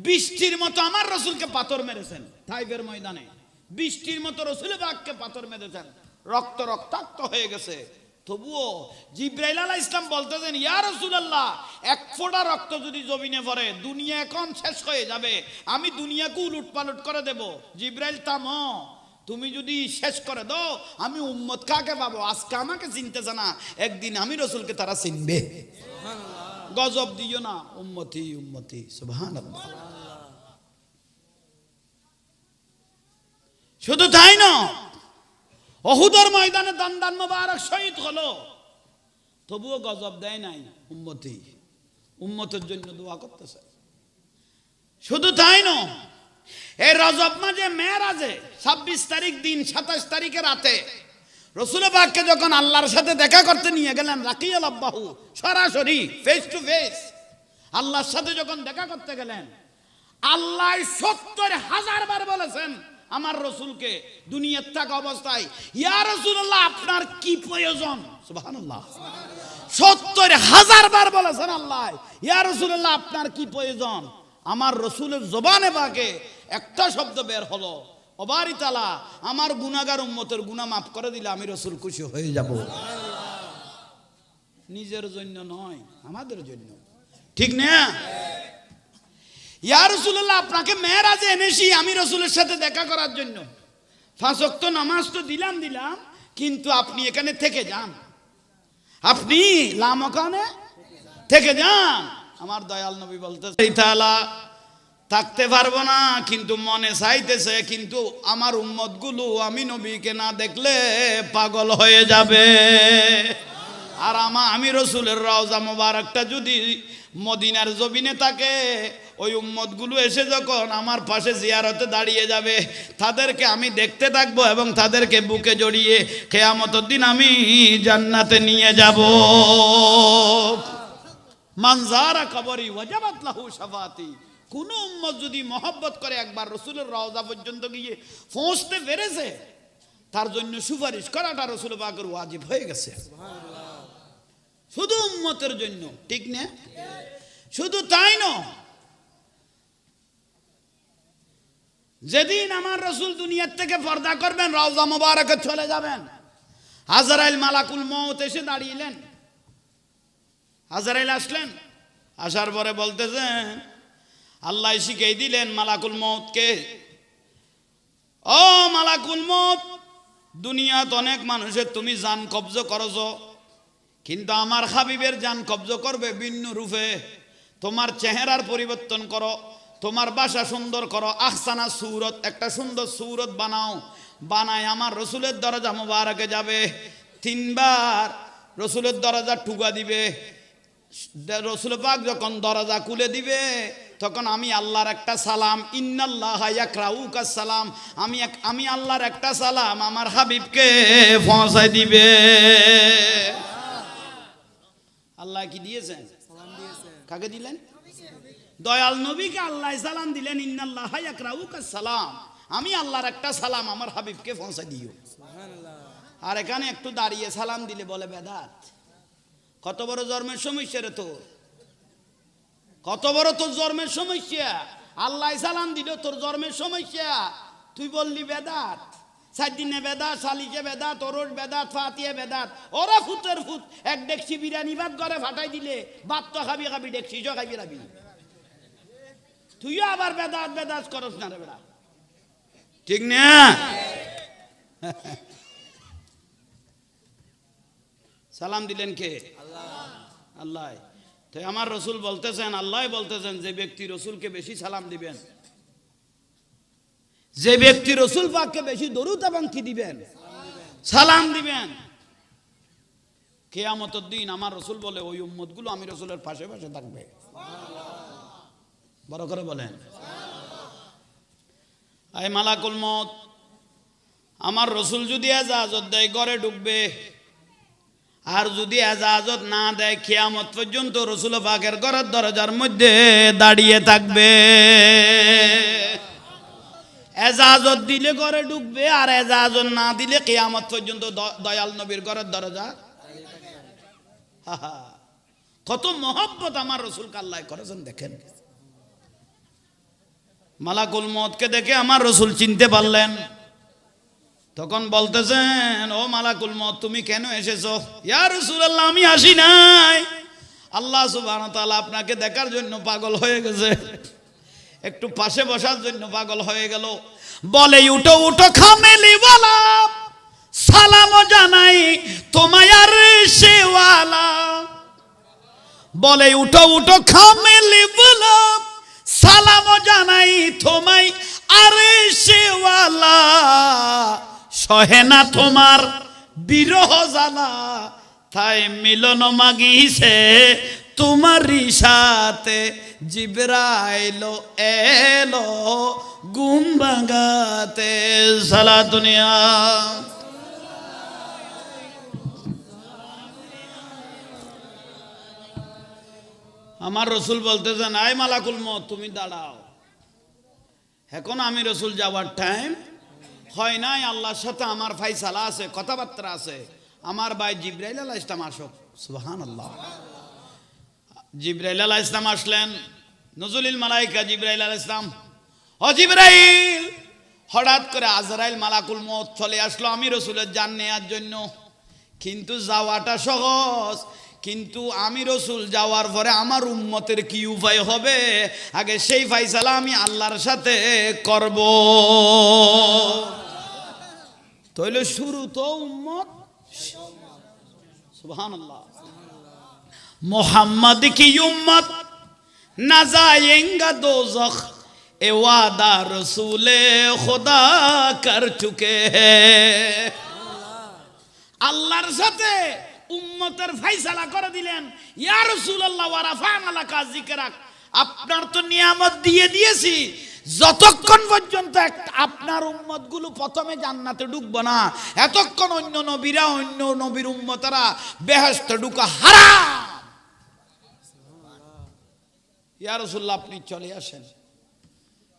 S1: বৃষ্টির মতো আমার রাসূলকে পাথর মেরেছেন, তাইফের ময়দানে বৃষ্টির মতো রাসূল পাককে পাথর মেরেছেন, রক্ত রক্তাক্ত হয়ে গেছে, তবুও জিবরাইল আলাইহিস সালাম বলতেছেন, ইয়া রাসূলুল্লাহ, এক ফোঁটা রক্ত যদি জমিনে পড়ে দুনিয়া এখন শেষ হয়ে যাবে, আমি দুনিয়াকে উলটপালট করে দেব। জিবরাইল থামো, তুমি যদি শেষ করে দাও আমি উম্মত কাকে পাবো? আজকে আমাকে চিনতেছে না, একদিন আমি রাসূলকে তারা চিনবে। গজব দিও না, উম্মতি উম্মতি, সুবহানাল্লাহ। শুধু তাই না, উহুদের ময়দানে দান মুবারক শহীদ হলো, তবুও গজব দেয় নাই, উম্মতি উম্মতের জন্য দোয়া করতেছে। শুধু তাই না, এই রজব মাসে মেরাজে 26 তারিখ দিন 27 তারিখের রাতে রাসূল পাককে যখন আল্লাহর সাথে দেখা করতে নিয়ে গেলেন, রাকিয়াল আব্বাহু, সরাসরি ফেস টু ফেস আল্লাহর সাথে যখন দেখা করতে গেলেন, আল্লাহ 70,000 বার বলেছেন আমার রাসূলকে দুনিয়ার থাকা অবস্থায়, ইয়া রাসূলুল্লাহ আপনার কি প্রয়োজন? সুবহানাল্লাহ। 70,000 বার বলেছেন আল্লাহ, ইয়া রাসূলুল্লাহ আপনার কি প্রয়োজন? আমার রাসূলের জবানে পাকে একটা শব্দ বের হলো, ও বারি তাআলা, আমার গুনাহগার উম্মতের গুনাহ মাফ করে দিলে আমি রাসূল খুশি হয়ে যাব। নিজের জন্য নয়, আমাদের জন্য, ঠিক না? ইয়া রাসূলুল্লাহ আপনাকে মেরাজে এনেছি আমি রাসূলের সাথে দেখা করার জন্য। 5 ওয়াক্ত নামাজ তো দিলাম, কিন্তু আপনি এখানে থেকে যান, আপনি লামকানে থেকে যান। আমার দয়াল নবী বলতেছে, তাআলা থাকতে পারবো না, কিন্তু মনে চাইতেছে, কিন্তু আমার উম্মতগুলো আমি নবীকে না দেখলে পাগল হয়ে যাবে। আর আমি রাসূলের রওজা মোবারকটা যদি মদিনার জমিনে থাকে, ওই উম্মতগুলো এসে যখন আমার পাশে জিয়ারতে দাঁড়িয়ে যাবে, তাদেরকে আমি দেখতে থাকবো এবং তাদেরকে বুকে জড়িয়ে কিয়ামতের দিন আমি জান্নাতে নিয়ে যাব। মানজারা কবরি ওয়াজাবাত লাহু শাফাতি। কোন উম্মত যদি মহব্বত করে একবার রাসূলের রওজা পর্যন্ত গিয়ে পৌঁছতে পেরেছে, তার জন্য সুপারিশ করাটা রাসূল পাকের ওয়াজিব হয়ে গেছে। শুধু উম্মতের জন্য, ঠিক না? শুধু তাই না, যেদিন আমার রাসূল দুনিয়ার থেকে পর্দা করবেন, রওজা মুবারকে চলে যাবেন, আজরাইল মালাকুল মউত এসে দাঁড়িয়েলেন। আজরাইল আসলেন, আসার পরে বলতেছেন, আল্লাহ শিখিয়ে দিলেন মালাকুল মউতকে, ও মালাকুল মউত, দুনিয়াত অনেক মানুষের তুমি জান কবজ করছো, কিন্তু আমার হাবিবের জান কবজ করবে ভিন্ন রূপে। তোমার চেহারার পরিবর্তন করো, তোমার বাসা সুন্দর করো, আহসানা সুরত, একটা সুন্দর সুরত বানাও, বানায় আমার রসুলের দরজা মুবারকে যাবে, 3 বার রসুলের দরজা ঠুকা দিবে। রসুল পাক যখন দরজা খুলে দিবে, তখন আমি আল্লাহর একটা সালাম, ইন্নাল্লাহা ইয়াকরাউকাস সালাম, আমি আল্লাহর একটা সালাম আমার হাবিবকে পৌঁছায় দিবে। আল্লাহ কি দিয়েছেন? কাকে দিলেন? দয়াল নবীকে আল্লাহ সালাম দিলেন, ইন্নাল্লাহা ইয়াকরাউকাস সালাম, আমি আল্লাহর একটা সালাম আমার হাবিবকে পৌঁছায় দিও। আর এখানে একটু দাঁড়িয়ে সালাম দিলে বলে বেদাত। কত বড় জন্মের সমস্যা রে তোর, কত বড় তোর জন্মের সমস্যা। আল্লাহ সালাম দিল, তোর জন্মের সমস্যা, তুই বললি বেদাত। 4 দিনে বেদাত, সালিকে বেদাত, ওরস বেদাত, ফাতিয়ে বেদাত। ওরা ফুতের ফুত, এক ডেকসি বিরিয়ানি ভাত ঘরে ফাটাই দিলে ভাত তো খাবি খাবি, ডেকসিও খাবি খাবি। তুইও আবার বেদাত বেদাত করস না রে বেড়া, ঠিক না? সালাম দিলেন কে? আল্লাহ। তো আমার রসুল বলতেছেন, আল্লাহ বলতেছেন, যে ব্যক্তি রসুলকে বেশি সালাম দিবেন, যে ব্যক্তি রসুল পাককে বেশি দরুদ এবং কি দিবেন, সালাম দিবেন, কিয়ামতের দিন আমার রসুল বলে ওই উম্মতগুলো আমি রসুলের পাশে পাশে থাকবে। বড় করে বলেন। আই মালাকুল মউত আমার রসুল যদি এজাজত দেয় ঘরে ঢুকবে, আর যদি এজাজত না দেয় কিয়ামত পর্যন্ত রসুল পাকের ঘরের দরজার মধ্যে দাঁড়িয়ে থাকবে। এজাজত দিলে ঘরে ঢুকবে, আর এজাজত না দিলে কিয়ামত পর্যন্ত দয়াল নবীর ঘরের দরজা। কত মহব্বত আমার রসুলকে আল্লাহ করেছেন দেখেন। মালাকুল মউতকে দেখে আমার রসুল চিনতে পারলেন। তখন বলতেছেন, ও মালাকুল মউত তুমি কেন এসেছো? ইয়া রাসূলুল্লাহ আমি আসি নাই, আল্লাহ সুবহানাহু ওয়া তাআলা আপনাকে দেখার জন্য পাগল হয়ে গেছে, একটু পাশে বসার জন্য পাগল হয়ে গেল। বলে উঠো উঠো খামেলি ওয়ালা, সালাম জানাই তোমায় আরশেওয়ালা। বলে উঠো উঠো খামেলি ওয়ালা, সালাম জানাই তোমায় আরশেওয়ালা। সহে না তোমার বিরহ জ্বালা, তাই মিলন মাগিছে তোমারই সাথে। জিবরাইল এলো ঘুম ভাঙাতে। সালাতুনিয়া আমার রসুল বলতেছেন, আয় মালাকুল মউত তুমি দাঁড়াও, এখন আমি রসুল যাওয়ার টাইম হয় নাই, আল্লাহর সাথে আমার ফাইসালা আছে, কথাবার্তা আছে। আমার ভাই জিবরাইল আলাইহিস সালাম আসুক। সুবহানাল্লাহ। জিবরাইল আলাইহিস সালাম আসলেন, নজুলিল মালাইকা জিবরাইল আলাইহিস সালাম। ও জিবরাইল, হঠাৎ করে আজরাইল মালাকুল মউত চলে আসলো আমি রসুলের জান নেয়ার জন্য। কিন্তু যাওয়াটা সহজ, কিন্তু আমি রসুল যাওয়ার পরে আমার উম্মতের কি উপায় হবে, আগে সেই ফাইসালা আমি আল্লাহর সাথে করব। তাহলে শুরু তো উম্মত। সুবহানাল্লাহ। मोहम्मद की उम्मत न जाएंगा दोज़ख, ए वादा रसूले खुदा कर चुके हैं। আল্লাহর সাথে উম্মতের ফাইসালা করে দিলেন। ইয়া রাসূলুল্লাহ ওয়া রাফা'না লাকা যিকরাক, আপনার তো নিয়ামত দিয়ে দিয়েছি, যতক্ষণ পর্যন্ত আপনার উম্মতগুলো প্রথমে জান্নাতে ঢুকবো না, এতক্ষণ অন্য নবীরা, অন্য নবীর উম্মতরা বেহেশতে ঢুকা হারাম। ইয়া রাসূলুল্লাহ আপনি চলে আসেন,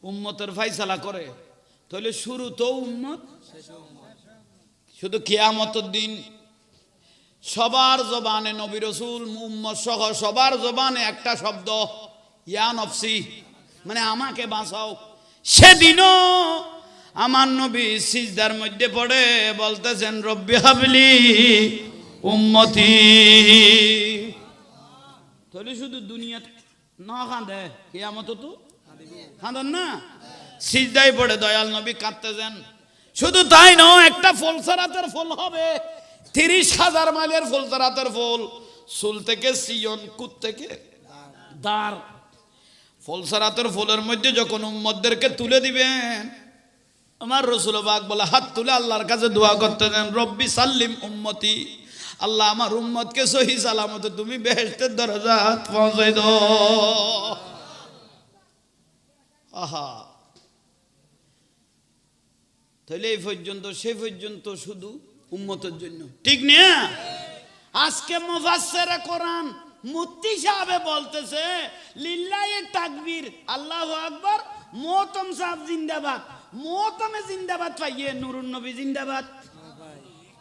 S1: উম্মতের ফাইসালা করে। তাহলে শুরু তো উম্মত, শুধু কিয়ামতের দিন সবার জবানে নবী রসুল উম্মত সহ সবার জবানে একটা শব্দ, ইয়া নফসি, মানে আমাকে বাঁচাও। সেদিনও আমার নবী সিজদার মধ্যে পড়ে বলতেছেন, রব্বি হাবলি উম্মতি। তাহলে শুধু দুনিয়াতে না কাঁদে, কিয়ামত তো কাঁদেন না, সিজদায় পড়ে দয়াল নবী কাঁদতেছেন। শুধু তাই নয়, একটা ফুলসরাতের ফুল হবে, 30,000 মাইলের ফুলসরাতের ফুল, চুল থেকে সিয়ন, কুত থেকে দাঁড়। ফুলসরাতের ফুলের মধ্যে যখন উম্মতদেরকে তুলে দিবেন, আমার রাসূল পাক বলে হাত তুলে আল্লাহর কাছে দোয়া করতেছেন, রব্বি সাল্লিম উম্মতি, আল্লাহ আমার উম্মতকে সহি সালামতে তুমি বেহেশতের দরজাত পৌঁছে দাও। আহা, তাহলে এই পর্যন্ত সে পর্যন্ত শুধু উম্মতের জন্য, ঠিক না? আজকে মুফাসসিরে কোরআন মুফতি সাহেব বলতেছে লিল্লাহি তাকবীর, আল্লাহু আকবার, মোহতম সাহেব জিন্দাবাদ, মোহতমে জিন্দাবাদ পাইয়ে নুরুন নবী জিন্দাবাদ।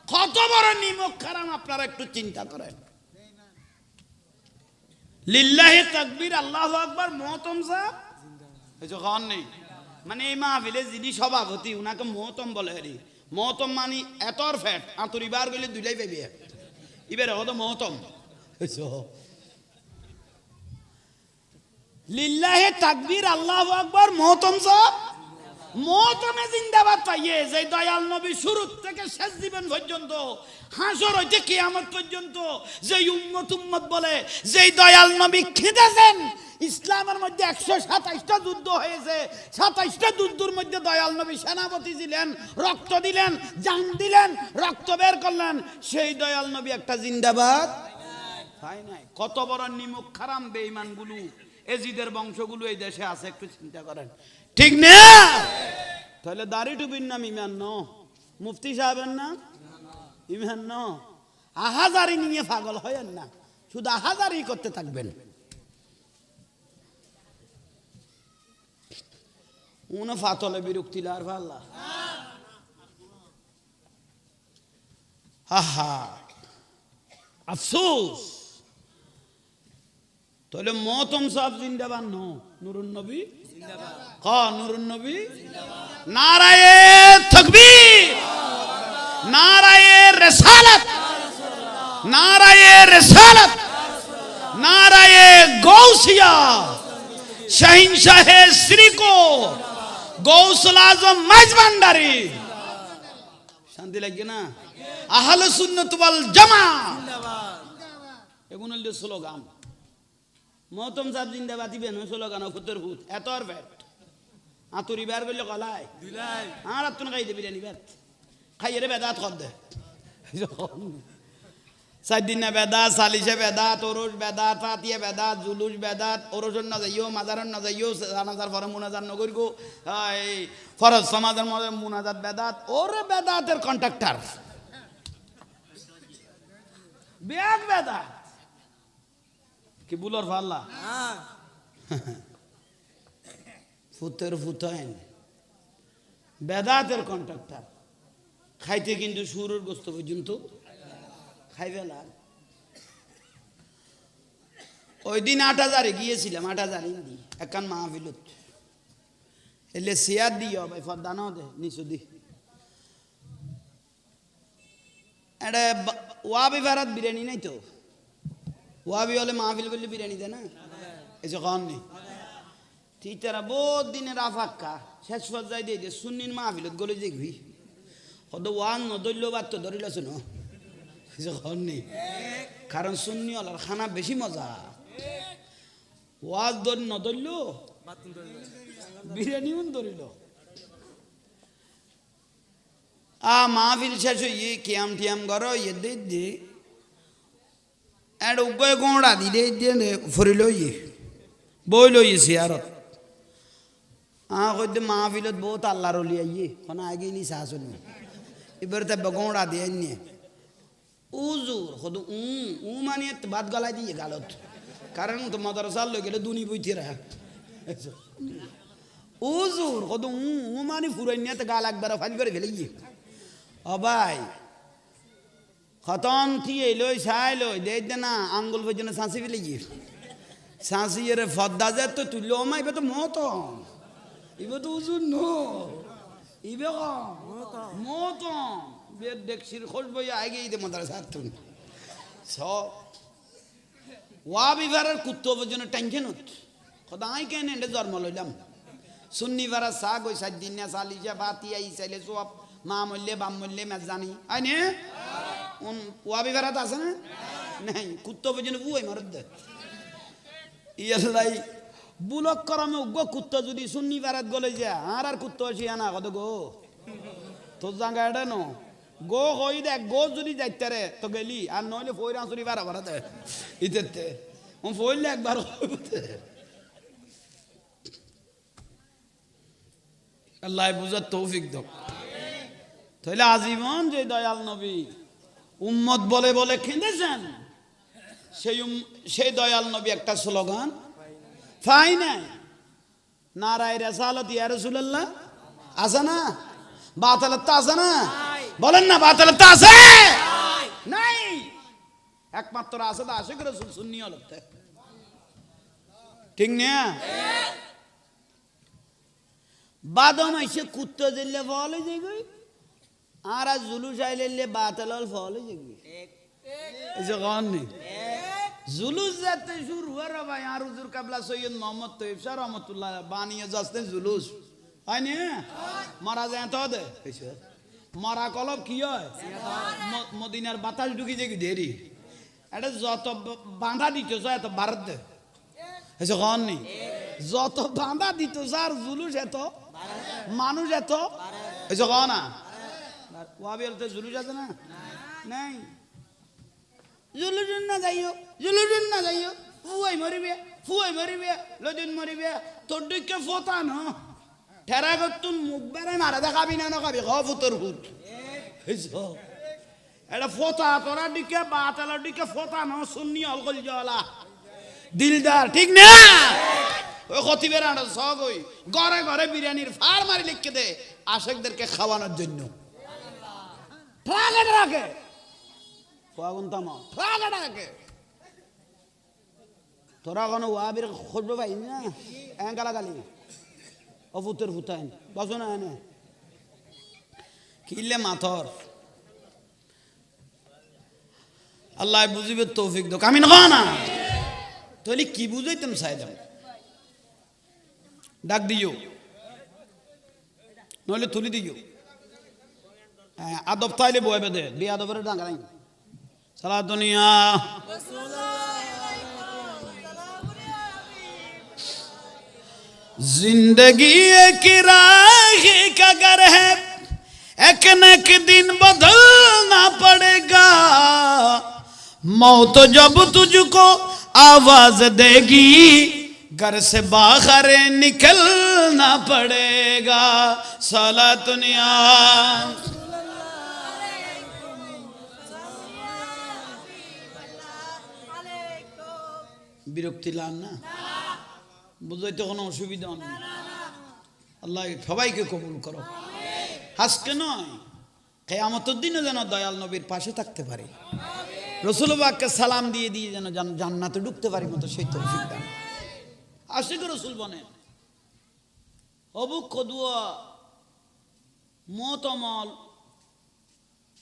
S1: কত বড় নিমক খারাম আপনারা একটু চিন্তা করেন। লিল্লাহি তাকবীর, আল্লাহু আকবার, মোহতম সাহেব কিছু খাওয়ার নেই। মানে এই মাহফিলে যিনি সভাপতি উনাকে মোহতম বলে। হরি মোহতম মানে এতর ফ্যাট আঁতুরি বার গেলে দুইটাই পাইবে, এবারে হতো মোহতম। লিল্লাহি তাকবীর, আল্লাহু আকবার, মোহতম সাহেব, মোহতমে জিন্দাবাদ পাইয়ে যে দয়াল নবী শুরু থেকে শেষ জীবন পর্যন্ত, হাসর হইতে কিয়ামত পর্যন্ত যে উম্মত উম্মত বলে যেই দয়াল নবী খেদেছেন। ইসলামের মধ্যে 127টা যুদ্ধ হয়েছে, 27টা যুদ্ধের মধ্যে দয়াল নবী সেনাপতি ছিলেন, রক্ত দিলেন, জান দিলেন, রক্ত বের করলেন। সেই দয়াল নবী একটা জিন্দাবাদ তাই নাই। কত বড় নিমক খারাম বেঈমানগুলো, এজিদের বংশগুলো এই দেশে আছে, একটু চিন্তা করেন, ঠিক না? তাহলে দাড়ি টুপির নাম ইমান ন, মুফতি সাহেবের নাম ইমান ন। আহাজারি নিয়ে পাগল হয়েন না, শুধু আহাজারি করতে থাকবেন। উনি ফাতলে বিরক্তি লার ভাল্লা। আহা আফসোস। তাহলে মোহতম সাহেব জিন্দাবাদ ন, নুরুন নবী জিন্দাবাদ, ক নুরুন নবী জিন্দাবাদ, নারায়ে তাকবীর, নারায়ে রিসালাত, নারায়ে রিসালাত, নারায়ে গৌসিয়া, শাহিনশাহে শ্রীকো, গৌসুল আজম মাইজভান্ডারী। শান্তি লাগে না? আহলে সুন্নাত ওয়াল জামাত এগুলো হল স্লোগান। মোহতম সাহেব জিন্দাবাদ দিবেন স্লোগান, ফুতের ফুত এত আর ব্যাট আতুরি বার করলে কলাই আর তুন খাই দেবি নিবেত খাইয়ে রে বেদাত কর দে। 4 দিন না বেদাত, সালিশে বেদাত, ওরস বেদাত, ফাতিয়া বেদাত, জুলুস বেদাত, ওরসন না যাইও, মাজারন না যাইও, জানাজার পরে মুনাজাত নগরিব, এই ফরজ সমাজের মধ্যে মুনাজাত বেদাত, ওরে বেদাতের কন্ট্রাক্টর ব্যাগ বেদাত কি বুলর ফাল্লা ফুতের ফুতাইন বেদাতের কন্ট্রাক্টর। খাইতে কিন্তু সুরের গোস্ত পর্যন্ত খাইবে না। ওই দিন 8,000 গিয়েছিলাম, 8,000 হিন্দি একান মাহফিলত এলে শেয়ার দিও ভাই ফদানো দে নিচু দি এটা ওয়াবি ভারত বিরিয়ানি নাই তো, ওয়াবি হলে মাহফিল করলে বিরিয়ানি দেয় না, এসে খাওয়ান নেই। ঠিক তারা বহুত দিনের আফাক্কা শেষ পর্যায়ে দিয়ে দিয়ে সুন্নির মাহফিলত গলে যে ঘুই হয়তো ওয়ান নদল্য বাদ তো ধরিল শুনো, এসে খাওয়ান নেই। কারণ সুন্নি হলার খানা বেশি মজা, ওয়াজ ধর নদল্য বিরিয়ানিও ধরিল। মাহফিল শেষ হইয়ে কিয়াম টিয়াম করো ইয়ে দে এড উগয় গোড়া দিলে দিয়ে ফরিল ইয়ে বই লইয়ে সিয়ারত কইতে মাহফিলত বহুত আল্লাহর ওলি আইয়ে কোন আগে নি সাহস নি এবার তে গোড়া দিয়ে নিয়ে উজুর কত উ মানে বাদ গলায় দিয়ে গালত, কারণ তো মাদ্রাসার লই গেলে দুনি বইতে রা উজুর কত উ মানে ফুরাই নিয়ে গাল একবার ফাইল করে ফেলে গিয়ে ও ভাই খতন থিয়ে লই ছাই লই দে না আঙ্গুল পর্যন্ত শাঁসি ফেলে গিয়ে শাঁসি এর ফদ্দা যে তো তুললো মা এবার তো মতম, এবার তো উজুর নো ইবে মতম বেদ দেখছির খোঁজ বই আগে দে মাদ্রাসা তুন সব ওয়া বিভারের কুত্তো পর্যন্ত টেনশন হত খোদা আই কেন এন্ডে জন্ম লইলাম সুন্নি ভাড়া সাগ ওই 7 দিন না সালিজা বাতিয়া ইসাইলে সব মা মূল্যে বাম মূল্যে মেজ জানি আইনে ওয়া বিভারাত আছে না নাই কুত্তো পর্যন্ত বুই মারদ দে ইয়াল্লাই বুলক করমে উগ্র কুত্তো যদি সুন্নি ভাড়াত গলে যা আর কুত্তো আসিয়া না কত গো তোর জাঙ্গা এটা নো গো হই দেখ গো যদি যাইতে রে তো গেলি আর নইলে ফইরা চুরি ভাড়া ভাড়া দে ইতেতে ও ফইলে একবার আল্লাহ বুঝার তৌফিক দাও। তাহলে আজীবন যে দয়াল নবী উম্মত বলে বলে খেঁদেছেন, সেই দয়াল নবী একটা স্লোগান পাই নাই, নারায়ে রিসালাত ইয়া রাসূলুল্লাহ আছে না? বাতিলত তো আছে না? বলেন না, বাতিলত তো আছে নাই? একমাত্র আছে তো আশিক রাসূল সুন্নি হলতে, ঠিক না? বাদম আইসে কুত্তা দিলে ফলে যাই, আর জুলুস আইলে বাতিল ফলে যাই। জুলুস যাতে শুরু হওয়ার ভাই আর হুজুর কাবলা সৈয়দ মোহাম্মদ তৈয়ব শাহ রহমতুল্লাহ বানিয়ে যাচ্ছেন জুলুস হয় না? মারা যায় তো মারা কলব কি হয়? মদিনার বাতাস ঢুকি যে দেরি এটা যত বাঁধা দিত এত ভারত দে কন নি, যত বাঁধা দিত আর জুলুস এত মানুষ এত না। ওয়াবি তো জুলুস আছে না? নাই। জুলুসুন না যাইও, জুলুসুন না যাইও, ফুয়াই মরিবে লদিন মরিবে তোর দিকে ফোতা ন ঠেরা করতুন মুখ বেড়াই মারা দেখাবি না নখাবি খ ফুতর ফুট এটা ফোতা তোরা দিকে বাতালার দিকে ফোতা ন সুন্নি অলকল জলা দিলদার, ঠিক না? ওই খতিবের আনা সব ওই ঘরে ঘরে বিরিয়ানির ফার মারি লিখকে দে আশেকদেরকে খাওয়ানোর জন্য। রাখে তোরা কোনো ওয়াবির খুঁজবে পাই না গালাগালি অফুতের ফুতাইন বসো না এনে কিনলে মাথর আল্লাহ বুঝিবে তৌফিক দোক আমি না তাহলে কি বুঝাইতাম চাইলাম ডাক দিও নইলে তুলি দিও। হ্যাঁ আদব তাইলে বয়ে বেঁধে বে আদবের ডাঙ্গা নাই সালা দুনিয়া जिंदगी एक राह का घर है एक न एक दिन बदलना पड़ेगा मौत जब तुझको आवाज देगी घर से बाहर निकलना पड़ेगा साला दुनिया বিরক্তি লান না বুঝাইতে কোনো অসুবিধা নেই। আল্লাহ সবাইকে কবুল করো। আজকে নয় কিয়ামতের দিনে যেন দয়াল নবীর পাশে থাকতে পারি, রাসূল পাককে সালাম দিয়ে দিয়ে যেন জান্নাতে ঢুকতে পারি মতো সেই তৌফিক দান। আশিক রাসূল বনে অবু কদুয়া মতমল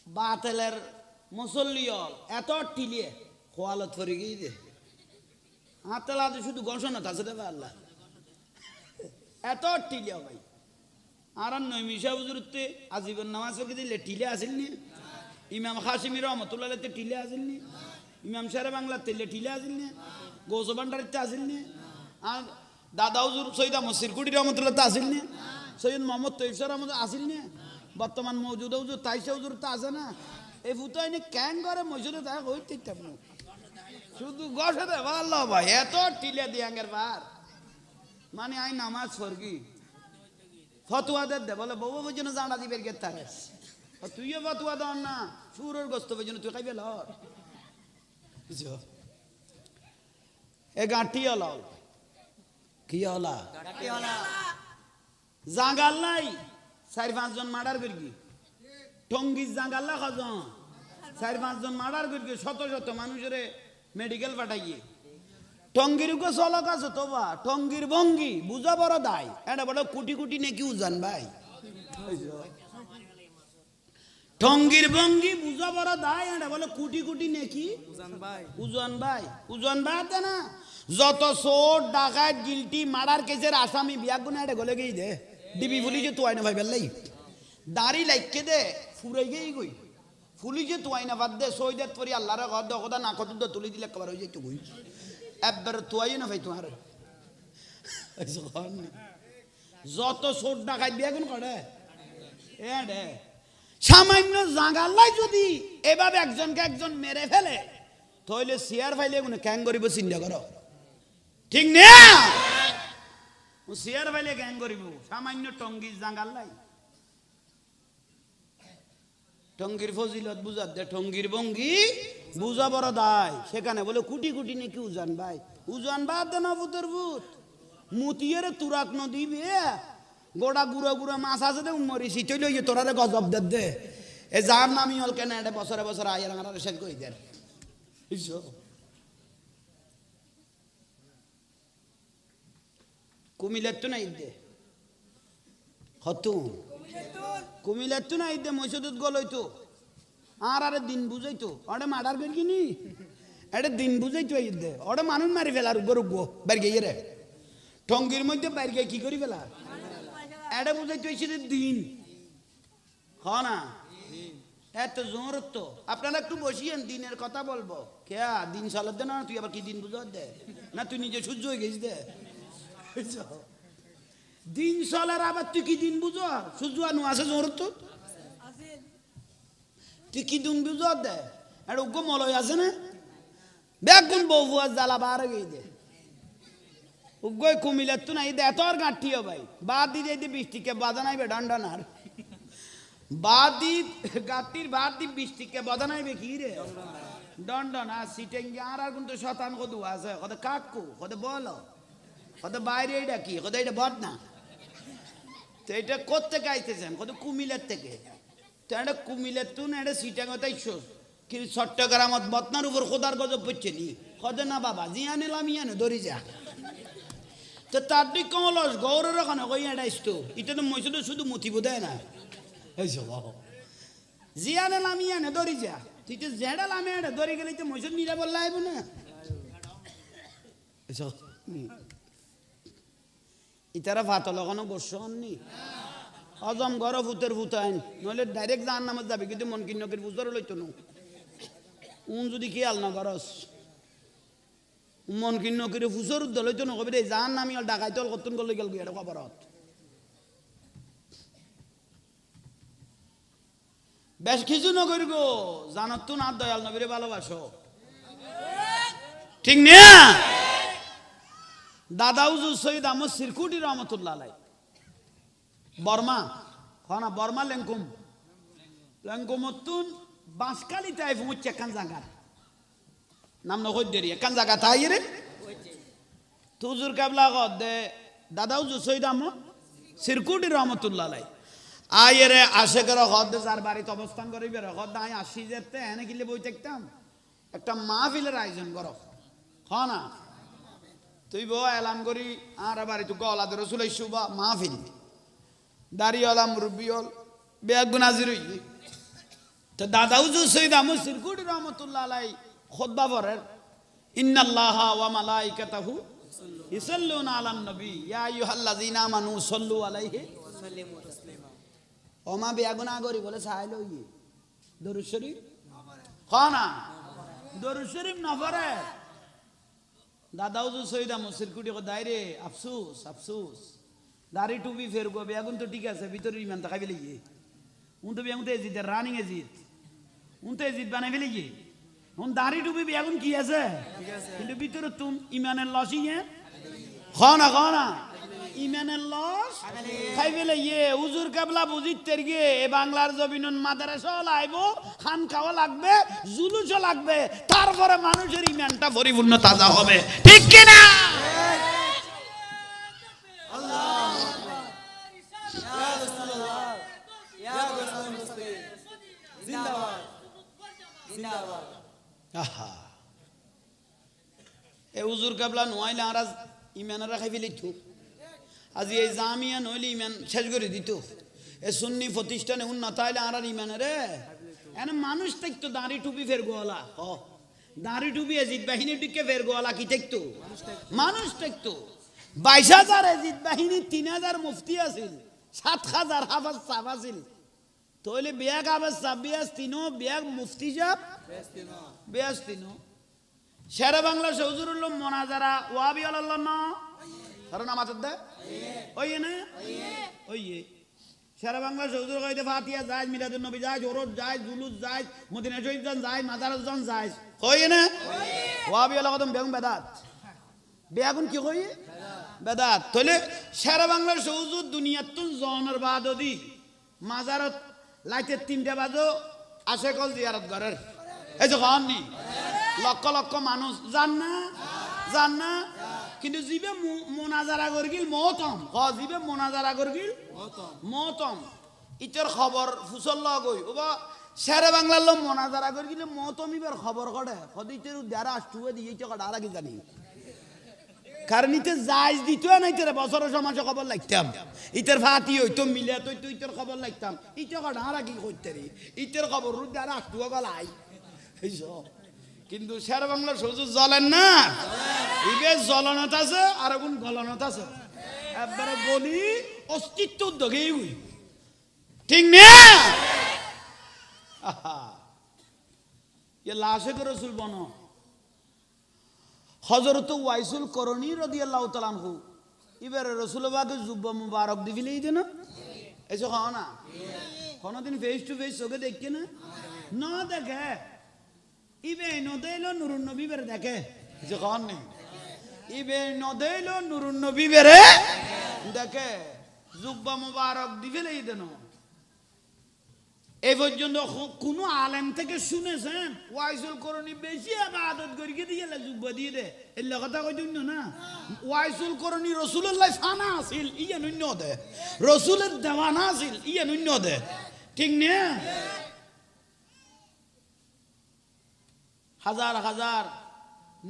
S1: বাতেলের মুসল্লিয়ল এত টিলিয়ে খোয়ালত ফরি গিয়ে দে হাতে শুধু ঘোষণা আছে দেবে আল্লাহ এত টিলিয়া ভাই আর নৈমিষা হুজুরতে আজীবন নামাজ পড়ে দিলে টিলে আসিল নি, ইমাম খাসিমি রহমতুল্লাহ টিলে আসিল নি, ইমাম শেরে বাংলা তেলে টিলে আসিল নি, গৌস ভান্ডারিতে আসিল নি, আর দাদা হুজুর সৈয়দ আহমদ সিরকুটি রহমতুল্লাহ আসিল নি, সৈয়দ মোহাম্মদ তৈয়ব শাহ রহমত আসিল নি, বর্তমান মৌজুদ হুজুর তাইসা হুজুর তো আছে না। এই ফুটো এনে ক্যাং করে মসজিদে দেখা হইতে শুধু গসে দে ভালো ভাই এত টিলে দিয়াঙ্গের বার মানে আই নামাজ ফরগি ফতুয়া দে বলে বউ বুঝিনো জানা দিবের গে তারে তুইও ফতুয়া দন না সুরের গোস্ত বুঝিনো তুই খাইবে লর বুঝছো এ গাঁটি হলো কি হলা গাঁটি হলা জাঙ্গাল নাই 4-5 জন মার্ডার করগি টঙ্গি জাঙ্গাল্লা কজন 4-5 জন মার্ডার করগি শত শত মানুষের মেডিকেল পাঠাইয়ে টঙ্গির কো চলক আছে তো বা টঙ্গির ভঙ্গি বুঝা বড় দায় এটা বড় কোটি কোটি নাকি উজান ভাই টঙ্গির ভঙ্গি বুঝা বড় দায় এটা বলে কোটি কোটি নাকি উজান ভাই না যত চোর ডাকাত গিলটি মার্ডার কেসের আসামি বিয়া গুনা এটা গলে গেই দে ডিবি ফুলি যে তুই না ভাই বেলাই দাড়ি লাইকে দে ফুরাই গেই গই ফুলি যে তুই না বাদ দে সৈয়দ পরি আল্লাহর গদ খোদা না কত তুলি দিলে কবার হই যাইতো গই একবার তুই না ভাই তোমার যত চোর ডাকাত বিয়া গুন করে এ দে সামান্য জাঙ্গালাই যদি এভাবে একজনকে একজন মেরে ফেলে তাহলে সিয়ার ফাইলে গুনে ক্যাং করিব চিন্তা করো ঠিক না ও শেয়ার ভাইলে গ্যাং করিব সামান্য টঙ্গির জাঙ্গাল লাই টঙ্গির ফজিলত বুঝার দে টঙ্গির ভঙ্গি বুঝা বড় দায় সেখানে বলে কুটি কুটি নাকি উজান ভাই উজান বাদ দে না ভূতের ভূত মুতিয়ের তুরাক নদী বে গোড়া গুড়া গুড়া মাছ আছে দে মরি সিটই লইয়ে তোরারে গজব দে এ যার নামি হল কেন এটা বছরে বছরে আয়ের আমার শেষ করে দেন কুমিলের তো নাই দে হতুন কুমিলের তো নাই দে মহিষদুত গল হইতো আর আরে দিন বুঝাইতো ওটা মার্ডার করি কিনি এটা দিন বুঝাইতো এই দে ওটা মানুষ মারি ফেলার গরু গো বাইর গিয়ে রে টঙ্গির মধ্যে বাইর গিয়ে কি করি ফেলা এটা বুঝাইতো এই দিন হ না এত জোর তো আপনারা একটু বসিয়েন দিনের কথা বলবো কে দিন সালাদ দে না তুই আবার কি দিন বুঝার দে না তুই নিজে সূর্য হয়ে গেছিস দে দিন চলার আবার তুই কি দিন বুঝ সূর্য আনু আছে জোর তো তুই কি দিন বুঝ দে এটা উগ্র মলয় আছে না বেগুন বউ জ্বালা বার গিয়ে দে উগ্র কুমিলের তো নাই দে এত আর গাঁঠিও ভাই বাদ দিয়ে বৃষ্টিকে বাধা নাইবে ডান্ডানার বাদি গাটির বাদি বৃষ্টিকে বাধা নাইবে কি রে ডান্ডানা সিটেঙ্গি আর কিন্তু শতাংশ দুয়া আছে কত কাকু কত বলো কত বাইরে এটা কি কত এটা বদ না তো এটা করতে গাইতেছেন কত কুমিলের থেকে তো এটা কুমিলের তো না এটা সিটাঙ্গ তাই কি চট্টগ্রামত বদনার উপর খোদার গজব পড়ছে নি কত না বাবা জিয়ানে লামিয়ানে ধরি যা তো তার দিক কমলস গৌরের ওখানে কই এটা ইস্তো এটা তো মহিষদ শুধু মুতিব দেয় না জিয়ানে লামিয়ানে ধরি যা তুই তো জেডা লামিয়ানে ধরি গেলে তো মহিষদ নিরা বললা আইব না ইতারা ভাতল কোনো বর্ষণ নি হজম গর ভূতের ভূতাইন নইলে ডাইরেক্ট জাহান নামত যাবে কিন্তু মন কিন্নকের বুঝর লইতো না উন যদি খেয়াল না করস মন কিন্নকের ফুসর উদ্দল লইতো না কবি রে জাহান নামি ডাকাইতল কতন গলে গেল গিয়ে খবরত বেশ কিছু নকরি গো জানত তো না দয়াল নবীরে ভালোবাসো ঠিক না দাদা হুজুর সৈয়দ আহমদ সিরকুটি রহমতুল্লাহ আলাই বর্মা হনা বর্মা লেঙ্কুম লেঙ্কুমতুন বাঁশকালি তাই ফুমুচ্ছে একান জায়গার নাম নকই দেরি একান জায়গা তাই রে তুজুর কাবলা গদ দে দাদা হুজুর সৈয়দ আহমদ সিরকুটি রহমতুল্লাহ আলাই আয়েরে আশেকের হদ দে যার বাড়িতে অবস্থান করি বের হদ আই আসি যেতে এনে কিলে বই দেখতাম একটা মাহফিলের আয়োজন করো হনা তুই বউ এলাম করি আর বাড়ি তো গলা ধরে চুলাইছু বা মাহফিল দাঁড়িয়ে মুরব্বী হল বেগুন হাজির হই তো দাদা হুজুর সৈয়দ আহমদ সিরকুটি রহমতুল্লাহ আলাই খুতবা পড়েন ইন্নাল্লাহা ওয়া মালাইকাতাহু ইসাল্লুনা আলান নবী ইয়া আইয়ুহাল্লাযীনা আমানু সাল্লু আলাইহি ওয়া সাল্লিমু তাসলিমা ওমা বেগুন আগরি বলে চাই লই দরুদ শরীফ খানা দরুদ শরীফ না পড়ে দাদা হুজুর সৈয়দ আহমদ সিরকুটি কো দাইরে আফসোস আফসোস দাড়ি টুপি ফের গো বেগুন তো ঠিক আছে ভিতরে ইমান তাকাই ফেলিয়ে উন তো বেগুন তো এজিত রানিং এজিত উন তো এজিত বানাই ফেলিয়ে উন দাড়ি টুপি বেগুন কি আছে কিন্তু ভিতরে তুম ইমানের লসই খানা খানা ইমানের লস খাই ফেলে ইয়ে হুজুর কাবলা বুঝিত তের গিয়ে এ বাংলার জমিনুন মাদ্রাসা লাইব খান খাওয়া লাগবে জুলুসও লাগবে তারপরে মানুষের ইমানটা পরিপূর্ণ তাজা হবে ঠিক কি না এ হুজুর কাবলা নোয়াইলে আর ইমানেরা খাই ফেলি থুক আজি এই জামিয়া নইলে ইমান শেষ করে দিত এ সুন্নি প্রতিষ্ঠানে উন্নত হইলে আর ইমানে রে এনে মানুষ থাকতো দাঁড়ি টুপি ফের গোয়ালা দাঁড়ি টুপি এজিদ বাহিনী টিকে ফের গোয়ালা কি থাকতো মানুষ থাকতো 22,000 এজিদ বাহিনী 3,000 মুফতি আছিল 7,000 হাফাজ সাহাব আছিল তোলে বেয়াগ হাফাজ সাহাব বিয়াস তিনো বেয়াগ মুফতি সাহেব বেয়াস তিনো শেরে বাংলা হুজুরুল্লাহ মোনাজারা ওয়াবি আল্লাহ না কারণ আমাদের দে ওই না ওই সারা বাংলা হুজুর কইতে ফাতিহা যায় মিলাদুন নবী যায় ওরদ যায় জুলুস যায় মদিনা শরীফ যান যায় মাজারত যান যায় কই না ওয়াবি আল্লাহ কদম বেগম বেদাত বেয়াগুন কি কই বেদাত তাহলে সারা বাংলার সৌজুদ দুনিয়ার তো জনের বাদ দি মাজারত লাইটের 3টা বাজো আসে কল জিয়ারত ঘরের এই যে কননি লক্ষ লক্ষ মানুষ জান না কিন্তু জিবে মোনাজারা করগিল মহতম জিবে মোনাজারা করগিল মহতম ইটার খবর ফুসল লগই ওবা সারা বাংলার লোক মোনাজারা করগিল মহতম ইবার খবর কড়ে হদিতের দ্বারা আসটুয়ে দিয়েছে কড়া আর কি জানি কারণ ইতে জায়জ দিত না ইতের বছরের সমাজে খবর লাগতাম ইতের ফাতি হইতো মিলে তো ইতের খবর লাগতাম ইতে কড়া আর কি করতে রে ইতের খবর দ্বারা আসটুয়ে গলাই কিন্তু সারা বাংলার সহজে জ্বলেন না ইবে জ্বলনত আছে আর কোন গলনত আছে একবারে বলি অস্তিত্ব উদ্যোগেই হই ঠিক না ये लाशे रसूल बनो हजरत वाइसुल करनी রাদিয়াল্লাহু তাআলা আনহু ইবারে রাসূল বাকে জুব্বা মুবারক দিবিলেই দেন এসো খাও না কোনদিন ফেস টু ফেস ওকে দেখকে না দেখে ইবে নদেলো নুরুন নবী বেরে দেখে যে খান নেই ইবে নদেলো নুরুন নবী বেরে দেখে জুব্বা মুবারক দিবিলেই দেন এই পর্যন্ত কোন আলেম থেকে শুনেছেন ওয়াইসুল করনি বেশি ইবাদত করিকে দিয়ে জুব্বা দিয়ে দে এই কথা কইতুন না ওয়াইসুল করনি রাসূলুল্লাহ ফানা আছিল ইয়া নন্য দে রাসূলের দেওয়ানা আছিল ইয়া নন্য দে ঠিক না হাজার হাজার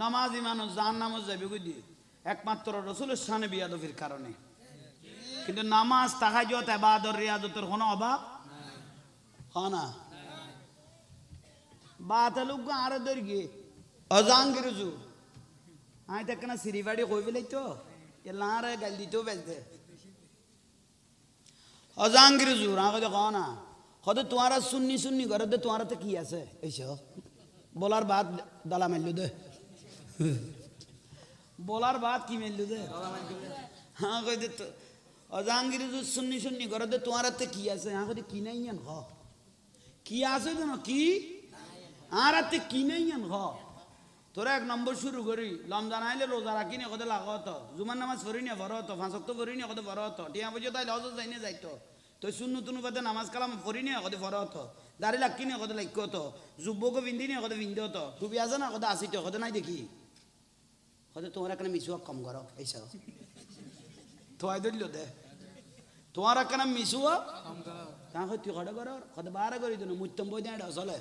S1: নামাজি মানুষ জাহান্নামে যাবে কই দিয়ে একমাত্র রাসূলের শানে বিয়াদবির কারণে কিন্তু নামাজ তাহাজ্জুদ ইবাদত রিয়াজতের কোনো অভাব খানা বাত লোক আর দরগে অজাঙ্গির জু আই তক না সিরিবাড়ি কই বেলাই তো এলারে গাল দিতো বেলতে অজাঙ্গির জু রাগ দে খানা কত তোমারা সুন্নি করে দে তোমারা তো কি আছে এইসো বলার বাদ দালা মেলু দে বলার বাদ কি মেলু দে হ্যাঁ কই দে তো অজাঙ্গির জু সুন্নি করে দে তোমারা তো কি আছে হ্যাঁ কই কি নাই জান খ কি আছে জানো কি আর আতে কি নাই জান খ তোরা এক নম্বর শুরু করি রমজান আইলে রোজা রাখি না কদে লাগত জুমার নামাজ পড়ি না ভরত পাঁচ ওয়াক্ত পড়ি না কদে ভরত টিয়া বুঝে তাই লজ যাই না যাইতো তো শূন্য তুনু বাদে নামাজ কালাম পড়ি না কদে ভরত দাড়ি লাগকি না কদে লাইকত যুবক বিন্ধি না কদে বিন্ধত টুপি আছে না কদে আসিত কদে নাই দেখি কদে তোমরা কেন মিছুয়া কম করো এইসব তোয়াই দিল দে তোমার কেন মিছুয়া কম করো তাহলে তুই কড়া করো কত বারা করি তো মুত্তম বই দেয় চলে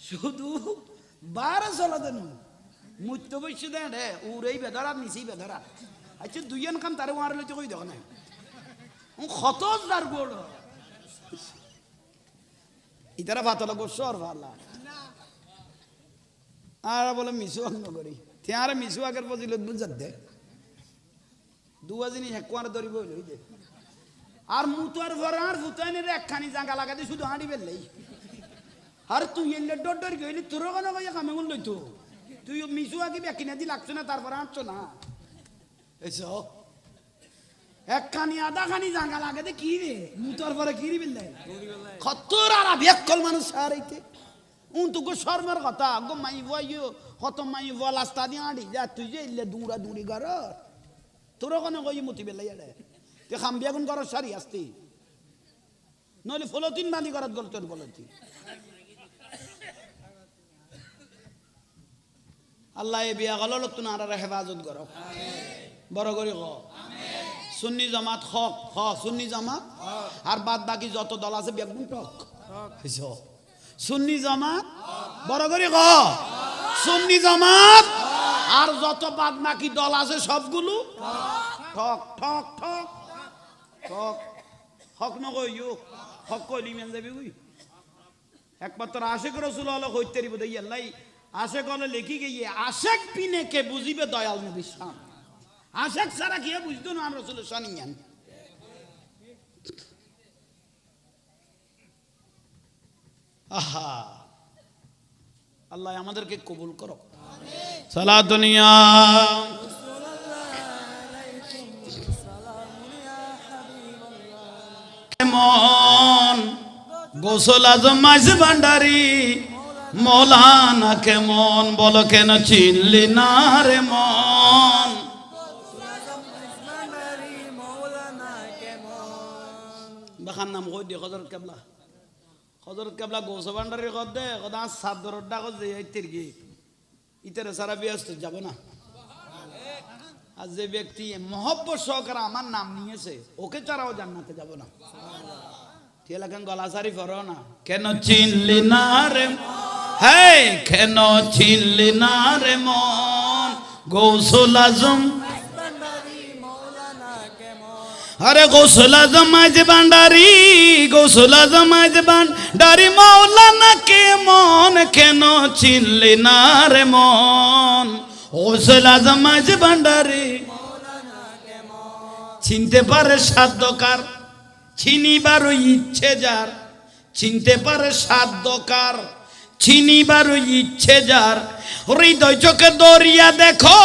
S1: শুধু বারা চলে দেন মুত্ত বসে দেয় রে উড়েই বেদরা নিচি বেদরা আচ্ছা দুইজন কাম তারে মার লইতে কই দেখো না কত দার গোড় ইতারা ভাতলা গোস আর ভালা আর বলে মিছুয়া নগরি তার মিছুয়াকের ফজিলত বুঝাত দে দুয়া জিনিস একবার ধরিব লই দে আর মুতার ভরার ফুতাইনের একখানি জায়গা লাগাতে শুধু হাঁড়ি বেললেই আর তুই এলে ডর গেলি তোর কেন কইয়া কামে গুন লইতো তুই মিছুয়া কি বেকিনা দি লাগছ না তারপর হাঁটছ না এসো একখানি আধাখানি জায়গা লাগাতে কি রে মুতার পরে কি বেললে কতর আর বেকল মানুষ আর এইতে তো গো শর্মার কথা গো মাই বইও কত মাই বলাস্তা দি হাঁড়ি যা তুই যে এলে দূরা দূরি কর তোর কেন কই মুতি বেলাই আরে তে খাম বেগুন করার সারি আসতে নইলে ফলতিন বাঁধি করার গল্পের বলতি আল্লাহ এ বিয়া গল তুন আর হেফাজত করো বড় করে ক সুন্নি জামাত হক হ সুন্নি জামাত আর বাদ বাকি যত দল আছে বেগুন টক সুন্নি জামাত বড় করে ক সুন্নি জামাত আর যত বাদ বাকি দল আছে সবগুলো ঠক ঠক ঠক ঠক হক নকইও হক কইলি মেন যাবি কই একমাত্র আশিক রাসূল হলো হইতে রিব দেই আল্লাহ আশিক হলো লেখি গিয়ে আশিক বিনে কে বুঝিবে দয়াল নবী শান আশিক ছাড়া কি বুঝতো না রাসূলের শান ইয়ান আহা আল্লাহ আমাদেরকে কবুল করো আমিন সালাতুনিয়া মন গোসল আজম মাঝ ভান্ডারি মৌলানা কেমন, বলো কেন চিনলি না রে মন। বাখার নাম কই দিয়ে হযরত কেবলা, হযরত কেবলা গৌস ভান্ডারি কর দে কদা সাদর ডাক যে আইতের কি ইতারে সারা ব্যস্ত যাব না। আর যে ব্যক্তি মহব্বত সহকারে আমার নাম নিয়েছে ওকে ছাড়াও জান্নাতে যাব না। ঠিক আছে, গলা সারি ফরো না। কেন চিনলি না রে, হ্যাঁ কেন চিনলি না রে মন, গৌসুল আজম। আরে গৌসুল আজম মাঝ ভান্ডারি, গৌসুল আজম মাঝ ভান্ডারি মৌলানা কেমন, কেন চিনলি না রে মন। গৌসুল আজম মাঝ ভান্ডারি চিনতে পারে সাধ্যকার, চিনিবার ইচ্ছে যার, চিনতে পারে সাধ্যকার, চিনিবার ইচ্ছে যার। হৃদয় চোখে দরিয়া দেখো,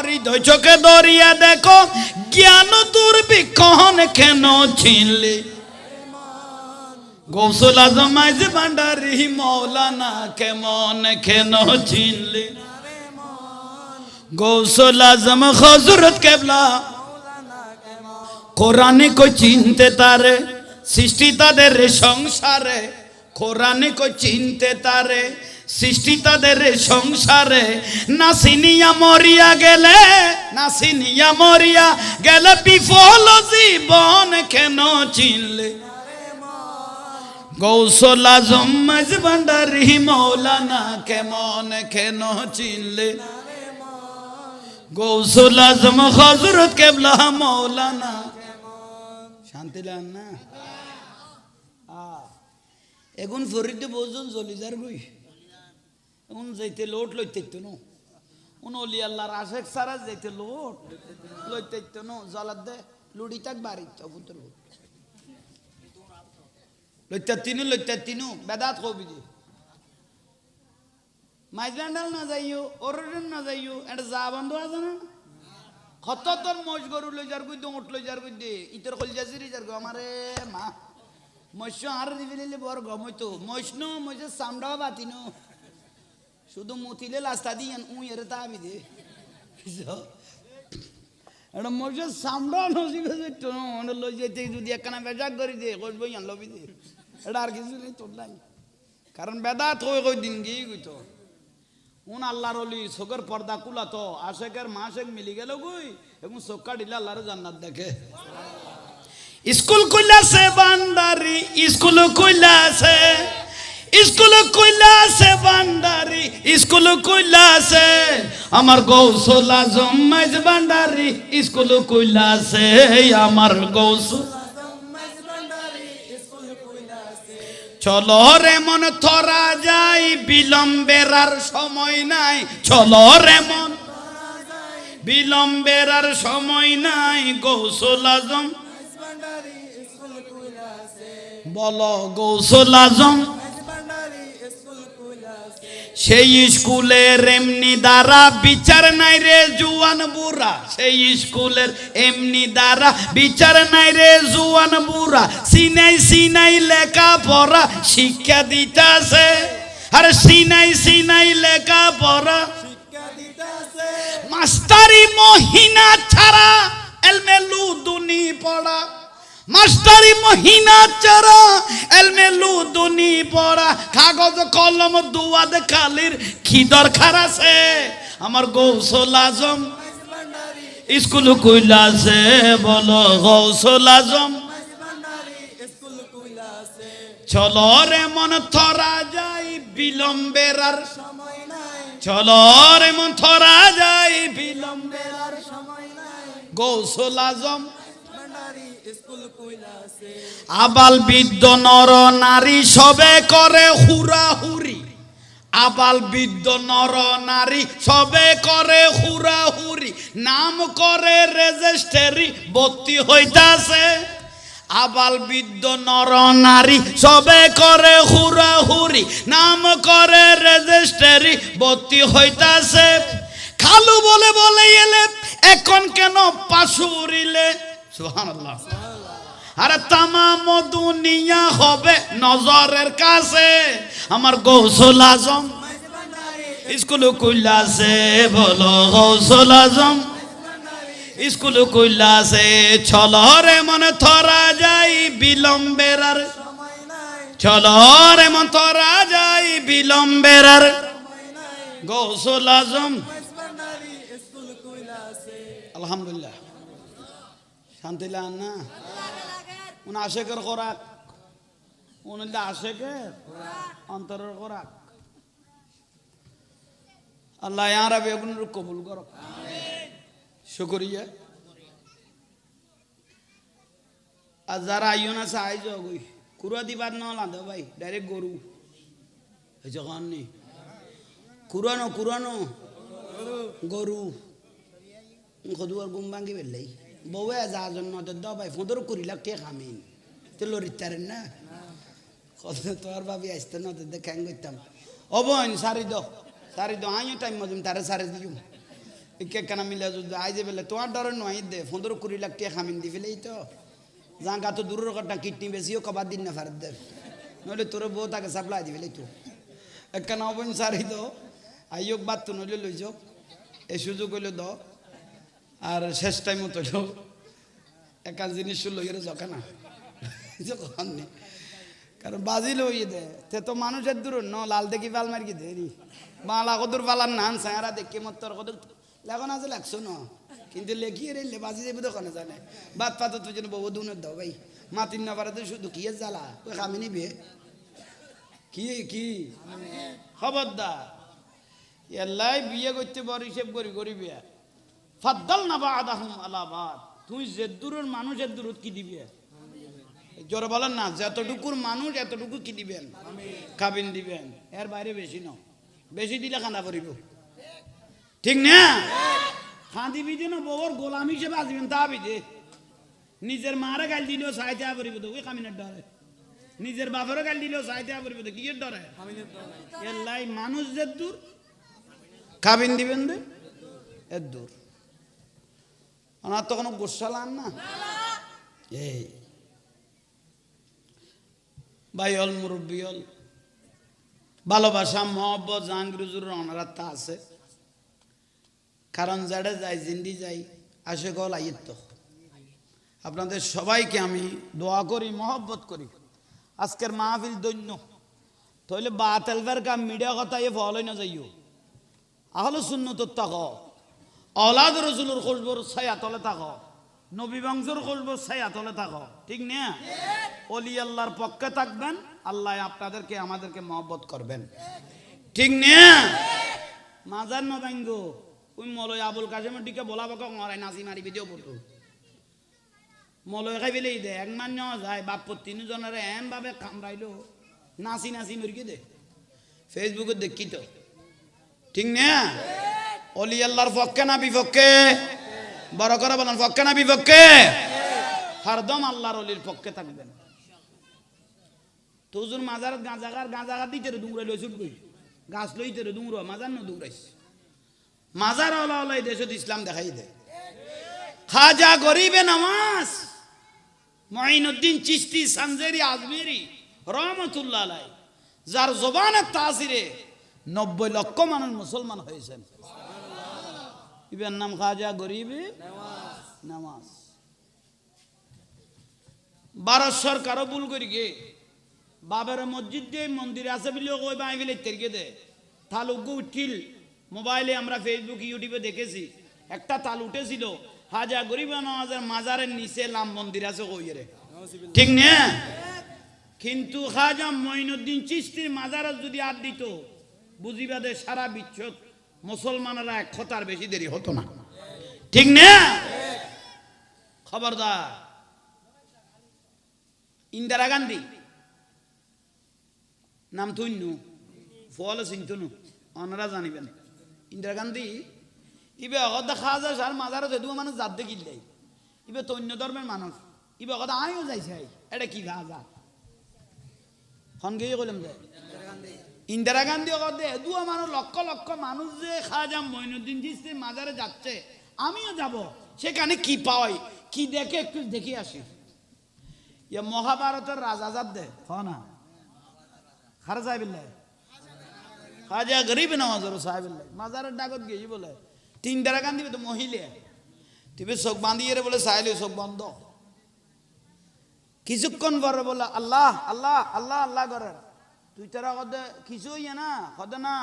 S1: হৃদয় চোখে দরিয়া দেখো, জ্ঞান দুর্বিক্ষণ কেন চিনলি। গৌসুল আজম মাঝ ভান্ডারি মৌলানা কেমন, কেন চিনলি। গৌসুল আজম হযরত কেবলা কোরআনে কো চিনতে তারে, সৃষ্টি তাদের সংসারে। কোরআনে কো চিনতে তারে, সৃষ্টি তাদের সংসারে। না চিনিয়া মরিয়া গেলে, না চিনিয়া মরিয়া গেলে বিফল জীবন কেন চিনলে। গৌসুল আজম মাঝ ভান্ডারি মৌলানা কেমন, কেন চিনলে। গৌসুল আজম হযরত কেবলা মৌলানা। শান্তি লান না এখন ফরিদে বোঝুন জলিজার গই এখন যাইতে লোট লইতে নো উন অলি আল্লাহর আশেক সারা যাইতে লোট লইতে নো জলাদ দে লুড়ি তাক বাড়ি চবুতর লইতে তিনু বেদাত কবি যে মাইজলান্ডাল না যাইও ওরন না যাইও এটা যা বন্ধ আছে না কত তোর মজ গরু লই যার কই দোট লই যার কই দে ইতর কল জাজিরি যার গো আমারে মা মৎস্য আর দিবিলে বড় গমইতো মৎস্য মজ সামডা বাতিনো শুধু মুতিলে লাস্তা দিয়ান উই এর তাবি দে এটা মজ সামডা নসিবে তো ওন লই যেতে যদি একখানা বেজাক করি দে কইব ইয়ান লবি দে এটা আর কিছু নেই তোর নাই কারণ বেদাত কই দিন গিয়ে গইতো উন আল্লাহর ওলি চোখের পর্দা কুলা তো আশেকের মাসেক মিলি গেল গই এবং চোখা দিলে আল্লাহর জান্নাত দেখে স্কুল কইলাছে ভান্ডারি স্কুল কইলাছে স্কুল কইলাছে ভান্ডারি স্কুল কইলাছে আমার গৌসুল আজম মাঝ ভান্ডারি স্কুল কইলাছে আমার গৌসুল চলো রে মন থরা যাই বিলম্বের আর সময় নাই চলো রে মন বিলম্বের আর সময় নাই গৌসুল আজম বলো গৌসুল আজম সেই স্কুলের এমনি দ্বারা বিচার নাই রে জুয়ান বুড়া সেই স্কুলের এমনি দ্বারা বিচার নাই রে জুয়ান বুড়া সিনাই সিনাই লেখা পড়া শিক্ষা দিতাছে আরে সিনাই সিনাই লেখা পড়া শিক্ষা দিতাছে মাস্টারি মহিনা ছাড়া এলমেলু দুনি পড়া মাস্টারি মহিনা ছাড়া এলমেলু দুনি পড়া কাগজ কলম দুয়াদ কালির কি দরকার আছে আমার গৌসুল আজম স্কুল কইলাছে বলো গৌসুল আজম চলো রে মন থরা যাই বিলম্বের আর সময় নাই চলো রে মন থরা যাই বিলম্বের আর সময় নাই গৌসুল আজম আবাল বৃদ্ধ নর নারী সবে করে হুরাহুরি আবাল বৃদ্ধ নর নারী সবে করে হুরাহুরি নাম করে রেজিস্ট্রি ভর্তি হইতাছে আবাল বৃদ্ধ নর নারী সবে করে হুরাহুরি নাম করে রেজিস্ট্রি ভর্তি হইতাছে খালু বলে বলে এলে এখন কেন পাশুরিলে সুবহানাল্লাহ আরে তামাম দুনিয়া হবে নজরের কাছে আমার গৌসুল আজম স্কুল কইলাছে বলো গৌসুল আজম স্কুল কইলাছে চলরে মনে থরা যাই বিলম্বের আর চলরে মন থরা যাই বিলম্বের আর গৌসুল আজম আলহামদুলিল্লাহ শান্তি লান না উনি আশেকের খোরাক উনি আশেকের অন্তরের খোরাক আল্লাহ ইয়ারা বেগুনের কবুল করো শুকরিয়া আর যারা আইও না চাই যাই কুড়া দিবার ন লাদো ভাই ডাইরেক্ট গরু হয়েছে কারণে কুরানো গরু কদুয়ার গুম ভাঙ্গি বেললাই বউয়ে যা জন্য দ ভাই 15 20 লাখ টাকা খামিন তো লরিতারেন না তোর ভাবি আসতে না তো খ্যাং করতাম অবন সারি দ আইও টাইম মজুম তারে সারি দিও কে কেন মিলে যদি আইজে বেলে তোমার ডরে নয় দে 15 20 লাখ টাকা খামিন দি ফেলেই তো জাঙ্গা তো দূরের কথা কিডনি বেশিও কবার দিন না ফারত দে নইলে তোর বউ তাকে সাপ্লাই দি ফেলেই তো একখানা অবন সারি দ আইওক বাদ তো নইলে লই যাও এই সুযোগ হইলে দ আর শেষ টাইম তো একান জিনিস লইয়ে যখন না যখন নেই কারণ বাজি লই দে তে তো মানুষের দূর ন লাল দেখি পাল মারি দে বালা কদুর পালার নান সারা দেখি মত তোর কদুর লেখন আছে লাগছো ন কিন্তু লেখিয়ে রেলে বাজি যাবি দোকানে জানে বাদ পাত তুই যেন বহু দুনের দাও ভাই মাতিন না পারে তো শুধু কি জ্বালা ওই খামি নিবে কি খবরদার এল্লাই বিয়ে করতে বড় হিসেব করি বিয়া ফাদ্দাল না বাদাহুম আলা বাদ তুই যে দূরের মানুষের দূরত কি দিবে জোরে বলেন না যতটুকুর মানুষ এতটুকু কি দিবেন খাবিন দিবেন এর বাইরে বেশি ন বেশি দিলে খানা করিব ঠিক না খাঁদিবি যে না বউর গোলাম হিসেবে আসবেন তা বিদে নিজের মারে গাল দিলেও সাইতে পড়িব তো ওই কামিনের ডরে নিজের বাপেরও গাল দিলেও সাইতে পড়িব তো কি এর ডরে এল্লাই মানুষ যে দূর খাবিন দিবেন দে এর দূর ওনার তো কোনো গোসা লান না এই ভাইল মুরব্বিয়ল ভালোবাসা মহব্বত জাহাঙ্গীর ওনারা তা আছে কারণ যারা যাই জিন্দি যাই আসে গল আইত আপনাদের সবাইকে আমি দোয়া করি মহব্বত করি আজকের মাহফিল দৈন্য তাহলে বাতেলবার কাম মিডিয়া কথা এ ফল না যাইও আহলে সুন্নতত তাক औलाद रसूलुर खुशबुर ছায়া তলে থাকো নবী বংশের খুশবুর ছায়া তলে থাকো ঠিক না ওলি আল্লাহর পক্ষে থাকবেন আল্লাহ আপনাদেরকে আমাদেরকে মহব্বত করবেন ঠিক না মাজার ন ভাঙ্গো ওই মলয় আবুল কাসেমের দিকে বলা বকা মরাই নাচি মারি ভিডিও পড়তো মলয় খাই ফেলেই দে এক মান যায় বাপ তিনজনের এন ভাবে কামড়াইলো নাচি মরকি দে ফেসবুকে দেখি তো ঠিক না ওলি আল্লাহর পক্ষে না বিপক্ষে বড় করে বলেন পক্ষে না বিপক্ষে হরদম আল্লাহর ওলির পক্ষে থাকবেন তোজুর মাজার গাঁজাগার দিতে রে দুংরা লই ছুটবই গাছ লইতে রে দুংরা মাজার ন দুংরাইস মাজার ওলা ওলাই দেশত ইসলাম দেখাই দে খাজা গরিবে নামাজ মুঈনুদ্দিন চিশতি সানজেরি আজমেরি রহমাতুল্লাহ আলাইহি যার জবানের তাসিরে 90 লক্ষ মানুষ মুসলমান হয়েছেন ইবের নাম খাজা গরিবে নামাজ 1200 কারো ভুল করি গে বাবার মসজিদ দিয়ে মন্দির আছে বলে কই বাই ফেলে তেরকে দে তালুক উঠিল মোবাইলে আমরা ফেসবুক ইউটিউবে দেখেছি একটা তাল উঠেছিল খাজা গরিবে নামাজের মাজারের নিচে লাম মন্দির আছে কই রে ঠিক না কিন্তু খাজা মুঈনুদ্দিন চিশতির মাজারে যদি আর দিত বুঝিবাদে সারা বিশ্ব মুসলমানেরা এক কথার বেশি দেরি হতো না ঠিক না খবরদার ইন্দিরা গান্ধী নাম তুইনু ফল চিন্তনু ওনারা জানিবেন ইন্দিরা গান্ধী ইবে অগদা খাজা সার মাজারে যদু মানুষ জাত দেখিল দেয় ইবে তো অন্য ধর্মের মানুষ ইবে অগদা আমিও যাইছে এটা কি খাজা হনগেই কইলাম যে ইন্দিরা গান্ধী অগদে দুয়া মানুষ লক্ষ লক্ষ মানুষ যে খাজা মুঈনুদ্দিন চিশতির মাজারে যাচ্ছে আমিও যাব সেখানে কি পাই কি দেখে একটু দেখে আসি ইয়া মহাভারতের রাজাজাত দে হ না খারা সাহেবিল্লাহ খাজা গরিব নওয়াজের সাহেবিল্লাহ মাজারের ডাকত গিয়ে বলে 3 টাকা কান দিবে তো মহিলা তুই চোখ বাঁধিয়ে রে বলে চাইলে চোখ বন্ধ কিছুক্ষণ পরে বলে আল্লাহ আল্লাহ আল্লাহ আল্লাহ করে তুই तेरा कद किसी है ना कद ना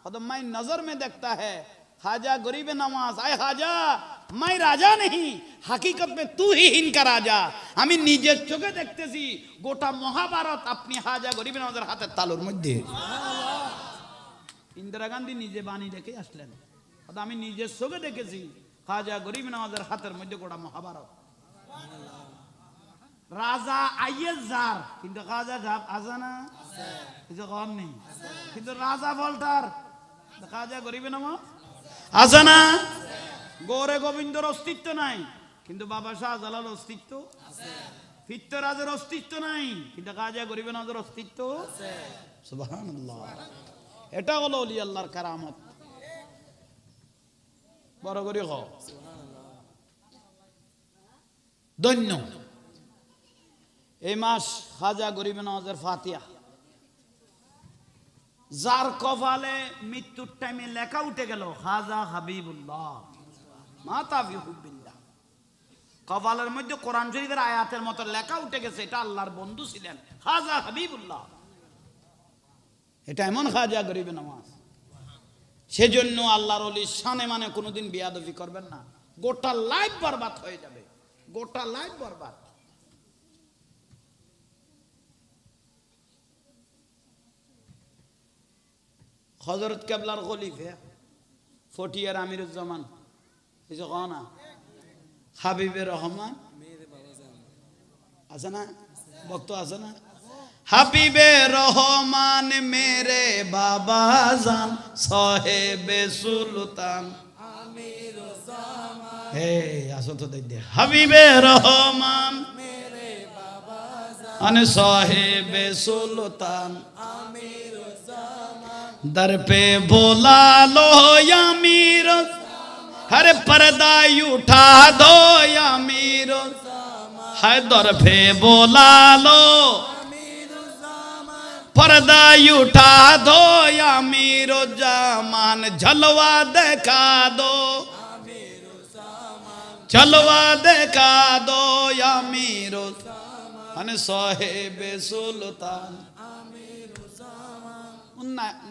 S1: कद मैं नजर में देखता है खाजा गरीब नवाज आए खाजा मैं राजा नहीं हकीकत में तू ही इनका राजा আমি নিজের চোখে দেখতেছি গোটা মহাভারত আপনি খাজা গরিব নওয়াজের হাতের তালুর মধ্যে সুবহানাল্লাহ ইন্দিরা গান্ধী নিজে বাণী দেখে আসলেন কদ আমি নিজের চোখে দেখেছি খাজা গরিব নওয়াজের হাতের মধ্যে গোটা মহাভারত সুবহানাল্লাহ রাজা আইয়ের জার কিন্তু খাজা জাব আজানা আছে কিছু কম নেই কিন্তু রাজা ভল্টার খাজা গরিব নওয়াজ আছে না গৌরে গোবিন্দর অস্তিত্ব নাই কিন্তু বাবা শাহজালাল অস্তিত্ব আছে ফিত্তরাজের অস্তিত্ব নাই কিন্তু খাজা গরিব নওয়াজের অস্তিত্ব আছে সুবহানাল্লাহ এটা হলো ওলি আল্লাহর কারামত বড় করে হ সুবহানাল্লাহ ধন্য এই মাস খাজা গরিব নওয়াজের ফাতিহা যার কপালে মৃত্যুর টাইমে লেখা উঠে গেল খাজা হাবিবুল্লাহ মাতা বিহুবিল্লাহ কপালের মধ্যে কোরআন শরীফের আয়াতের মতো লেখা উঠে গেছে এটা আল্লাহর বন্ধু ছিলেন খাজা হাবিবুল্লাহ এটা এমন খাজা গরিব নওয়াজ সেজন্য আল্লাহর ওলির শানে মানে কোনোদিন বিয়াদবি করবেন না গোটা লাইফ বরবাদ হয়ে যাবে গোটা লাইফ বরবাদ হযরত কেবলার খলিফা ফটিয়ার আমিরুজ্জামান এই যে কনা হাবিবের রহমান আছে না বক্ত আছে না হাবিবে রহমান মেরে বাবা জান সাহেবে সুলতান আমিরুজ্জামান হে আসো তো দেখ দে হাবিবে রহমান মেরে বাবা জান সাহেবে সুলতান दर पे बोला लो अमीर हर पर्दा उठा दो अमीर है दर पे बोला लो पर्दा उठा दो अमीर जमान जलवा दिखा दो जलवा दिखा दो अमीर साहेब सुल्तान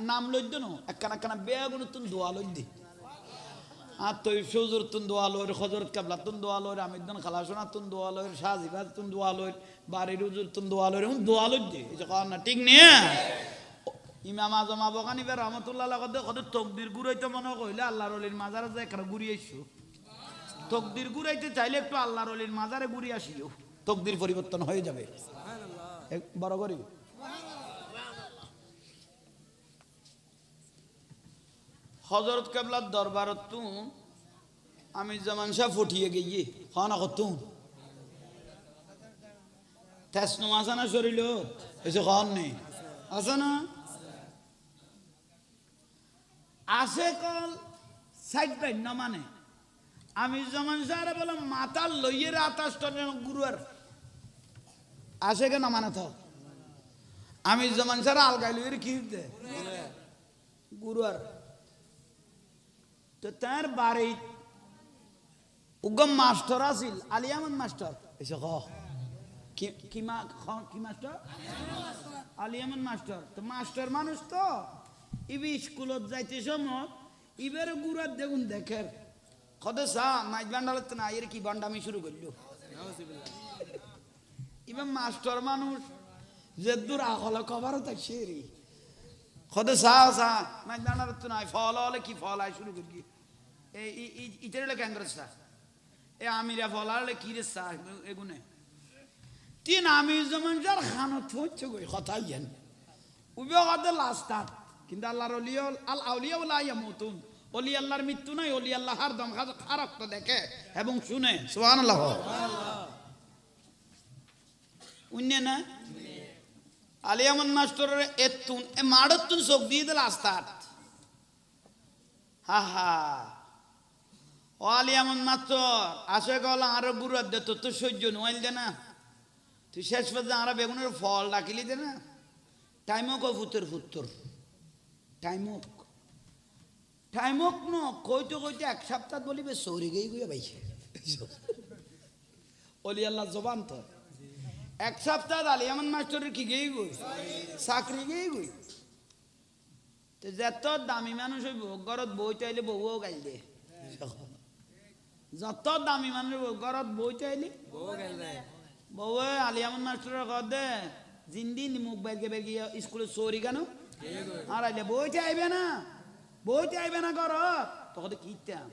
S1: নাম লইদ না একখানা একখানা বেগুন তুন দোয়া লইদ আর তুই ফজর তুন দোয়া লইর হযরত কেবলা তুন দোয়া লইর আমিদন খালাসনা তুন দোয়া লইর শাহজিবাদ তুন দোয়া লইর বাড়ির হুজুর তুন দোয়া লইর হুন দোয়া লইদ এই যে কোন না ঠিক নে ইমাম আজম আবু হানিফা রাহমাতুল্লাহ আলাইহি কত তাকদীর গুরাইতে মনে কইলে আল্লাহর ওলির মাজারে যায় একবার ঘুরি আইছো তাকদীর গুরাইতে চাইলে একটু আল্লাহর ওলির মাজারে ঘুরি আসিও তাকদীর পরিবর্তন হয়ে যাবে সুবহানাল্লাহ এক বড় করি হযরত কেবলার দরবারত তু আমি জামান শাহ ফুটিয়ে গিয়ে খানা কতু তেসনু আসানা শরীল এসে খান নেই আছে না আছে কল সাইড বাই না মানে আমি জামান শাহ বলে মাথা লইয়ে আতাশ টন গুরুয়ার আসে কে না মানে তো আমি জামান শাহ আলগাই লইয়ে কি দে গুরুয়ার তো তার বাড়ি উগম মাস্টার আছিল আলিয়ামন মাস্টার এসে কি মাস্টার আলিয়ামন মাস্টার তো মাস্টার মানুষ তো ইবি স্কুলত যাইতে সময় ইবের গুড়ার দেখুন দেখের কদে সা মাইক বান্ডালত না এর কি বান্ডামি শুরু করলো ইবে মাস্টার মানুষ যে দূর আকল কভারও থাকছে রে কদে সা সা মাইক বান্ডালত না ফল হলে কি ফল আই শুরু করি ইটারে কংগ্রেস এ আমিরা ফলালে কি রে সা এগুনে তিন আমি যেমন যার খানত হচ্ছে গই কথা ইয়ান উবে কদে লাস্টার কিন্তু আল্লাহর ওলিয়া আল আউলিয়া লা ইয়ামুতুন ওলি আল্লাহর মৃত্যু নাই ওলি আল্লাহ হরদম খারাপ তো দেখে এবং শুনে সুবহানাল্লাহ সুবহানাল্লাহ উন্নে না আলিয়ামন মাস্টারের এতুন এ মাড়তুন সব দিয়ে দিল আস্তাত হা হা ও আলিয়ামন মাস্টার আসে গলা আরো গুরু দে তো সহ্য নইল দে না তুই শেষ পর্যন্ত আমরা বেগুনের ফল ডাকিলি দে না টাইমক ও ফুত্তর টাইমক কইতে এক সপ্তাহ বলিবে সৌরি গেই গুয়া পাইছে অলি আল্লাহ জবান তো এক সপ্তাহ আলি এমন মাস্টারের কি গেই গুই চাকরি গেই গুই তো যত দামি মানুষ হইব ঘরত বই চাইলে বউও গাইল দে যত দামি মানুষ ঘরত বই চাইলে বউ আলি এমন মাস্টারের ঘর দে জিন্দি মুখ বেরকে বেরকে স্কুলে চোরি কেন আর আইলে বই চাইবে না ঘরত তখন কিতাম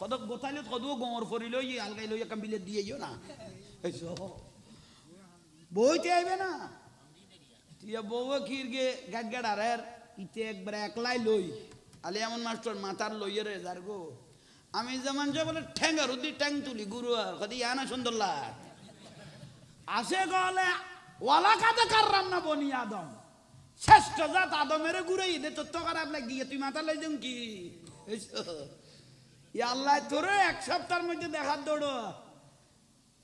S1: কত গোথাইলে কদু গোমর ফরি লই আলগাই লই একাম বিলে দিয়েও না বই চাইবে না তুই বউ খিরগে গাট গাড়ার ইতে একবার একলাই লই আলি এমন মাস্টার মাথার লইয়ে রে যার গো আমি যেমন যে বলে ঠ্যাঙ্গার উদ্দি ট্যাং তুলি গুরু আর কদি আনা সুন্দর লাগ আসে গলে ওয়ালা কাতে কাররাম না বনি আদম শ্রেষ্ঠ জাত আদমের ঘুরে দে তোর তো খারাপ লাগিয়ে তুই মাথা লই দেন কি ইয়া আল্লাহ তোরে এক সপ্তাহের মধ্যে দেখার দৌড়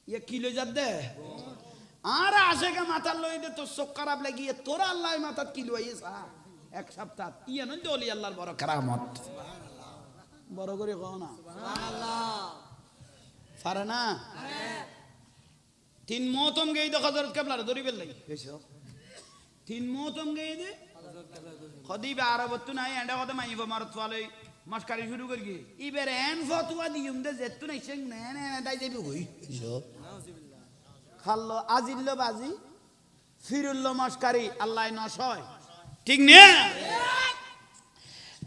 S1: ইয়ে কি লই যাত দে আর আসে কে মাথার লই দে তোর চোখ খারাপ লাগিয়ে তোর আল্লাহ মাথার কি লইয়েছা এক সপ্তাহ ইয়ে নয় অলি আল্লাহর বড় কারামত বড় করে কও না পারে না তিন মৌতম গেই দে হযরত কেবলার ধরি বেলাই তিন মৌতম গেই দে খদিব আরবত নাই এন্ডা কত মাই মারত ফালে মস্কারি শুরু করি ইবের এন ফতোয়া দিউম দে যেত নাই সেং না দাই যাবি হই খাল্লো আজিল্লো বাজি ফিরুল্লো মস্কারি আল্লাহ নশয় ঠিক না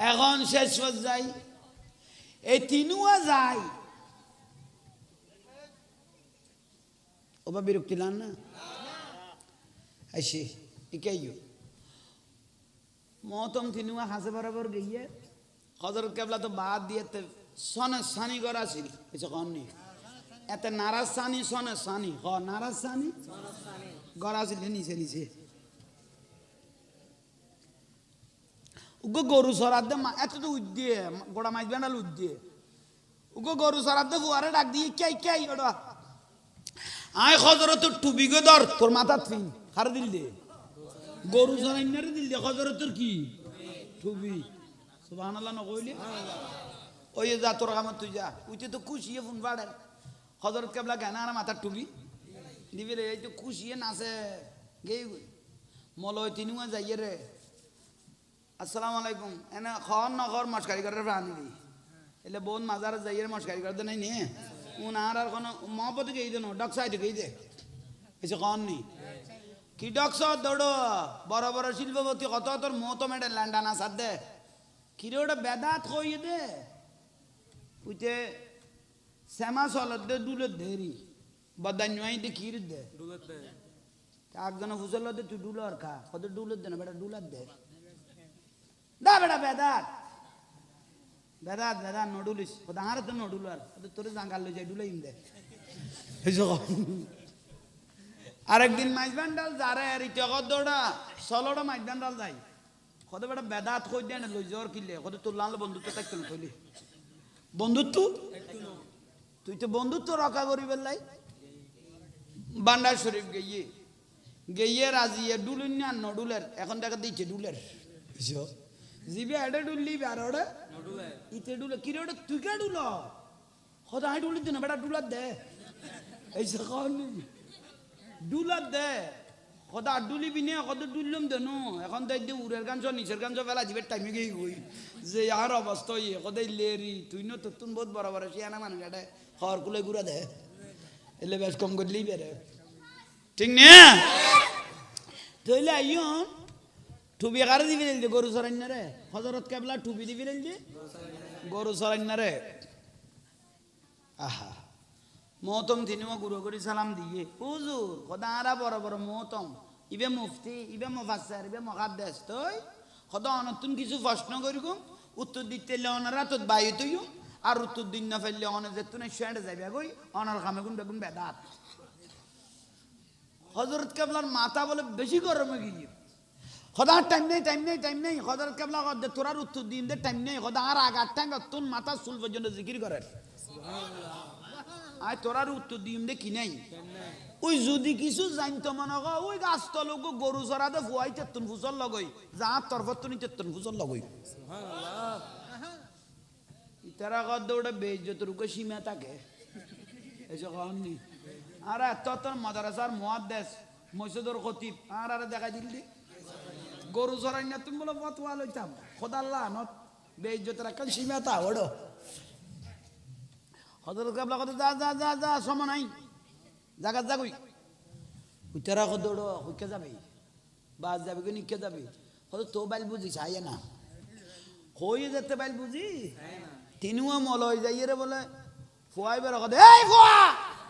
S1: এখন শেষ পর্যায়ে এই তিনুয়া যায় ওবা বিরক্তি লান না আইসি ইকাইও মতম তিনুয়া হাসে বরাবর গিয়ে হযরত কেবলা তো বাদ দিয়ে সনে সানি করা ছিল কিছু কননি এত নারাজ সানি সনে সানি হ নারাজ সানি গড়া ছিল নিচে উগো গরু সরাদ দে এত তো উদ্দিয়ে গোড়া মাইজ বেনাল উদ্দিয়ে উগো গরু সরাদ দে ফুয়ারে ডাক দিয়ে কে ওটা আয় হযরত টুবি গো ধর তোর মাথা ফিন হার দিল দে গরু সরাইনারে দিল দে হযরতর কি টুবি সুবহানাল্লাহ না কইলি ওই যা তোর কাম তুই যা উইতে তো খুশিয়ে ফোন বাড়ে হযরত কেবলা কেন আর মাথার টুবি দিবি রে এই তো খুশিয়ে নাচে গেই মলয় তিনুয়া যাইয়ে রে আসসালামু আলাইকুম এনে খন নগর মস্কারি করে প্রাণী দি এলে বোন মাজার যাইয়ে মস্কারি করতে নাই নে উন আর কোন মহব্বত গেই দেন ডকসাইড গেই দে এসে খন নি কি ডকস দৌড় বড় বড় শিল্পপতি কত তোর মত মেডে ল্যান্ডানা সাদ দে কি রে ওটা বেদাত কই দে উইতে শ্যামা চলত দে দুলত দেরি বদান্যই দে কি দে দুলত দে একজন ফুসল দে তুই ডুলর খা কত ডুলত দে না বেটা ডুলাত দে দা বেটা বেদাত নডুলিস কত আর তো নডুল আর তোর জাঙ্গাল লই যাই ডুলাই দে আরেকদিন মাইজবান ডাল যারে আর ইটা দৌড়া সলড়া মাইজবান ডাল যাই কত বেটা বেদাত কই দেন লই জ্বর কিলে কত তোর লাল বন্ধুত্ব থাকতে কইলি বন্ধুত্ব তুই তো বন্ধুত্ব রক্ষা করি বেলাই বান্ডার শরীফ গিয়ে রাজিয়ে ডুলুন না নডুলের এখন দেখা দিচ্ছে ডুলের জিবে এডে ডুললি আর ওড়ে ইতে ডুলে কি রে ওটা তুই কে ডুল কত আই ডুলি না বেটা ডুলার দে এই সখন ডুলার দে কত ডুলিবি নে কত ডুললাম দেন এখন তো উড়ের গান নিচের গান ফেলা জিবে টাইমে গিয়ে গই যে আর অবস্থা ইয়ে কত লেরি তুই ন তুন বহুত বড় বড় সিয়ানা মানুষ এটা খড় কুলে ঘুরা দে এলে বেশ কম করলি বেরে ঠিক না তইলে আইয়ন টুবি কারে দিবি রে গরু সরাইন রে হযরত কেবলা টুবি দিবি রে গরু সরাইন রে আহা মহতম তিনিও গুরু করি সালাম দিয়ে হুজুর খোদা আরা বড় বড় মহতম ইবে মুফতি ইবে মুফাসসির ইবে মুহাদ্দিস তুই খোদা অনতুন কিছু প্রশ্ন করিগুম উত্তর দিতে লওনারা তো বায়ু তুই আর উত্তর দিন না ফেললে অনে যেতুনে শেড যাবে কই অনার খামে গুন বেগুন বেদাত হযরত কেবলার মাথা বলে বেশি গরমে গিয়ে খোদা টাইম নেই হযরত কেবলা কদ তোরার উত্তর দিন দে টাইম নেই খোদা আর আগার টাইম তুন মাথা চুল পর্যন্ত জিকির করে সুবহানাল্লাহ আয় তোরার উত্তর দিম দে কি নাই ওই যদি কিছু জানতো মনে কর ওই গাছটা লোক গরু চড়াতে ফুয়াই তেতুন ফুসল লগই যা তরফত তুমি তেতুন ফুসল লগই তারা কর দৌড়ে বেইজ্জত রুকে সীমা থাকে এসে কহনি আর এত তোর মাদ্রাসার মুহাদ্দিস মসজিদের খতিব আর আরে দেখা দিলি গরু চড়াই না তুমি বলে ফতোয়া লইতাম খোদা আল্লাহ নত বেইজ্জতের একটা সীমা তা ওড়ো হযরত কাবলা কত যা যা যা যা সময় নাই জায়গা যাগুই উতারা কত দৌড়ো হইকে যাবে বাস যাবে কি নিকে যাবে হয়তো তো বাইল বুঝিস আইয়া না হয়ে যেতে বাইল বুঝি তিনিও মলয় যাইয়ে রে বলে ফুয়াই বের কথা এই ফুয়া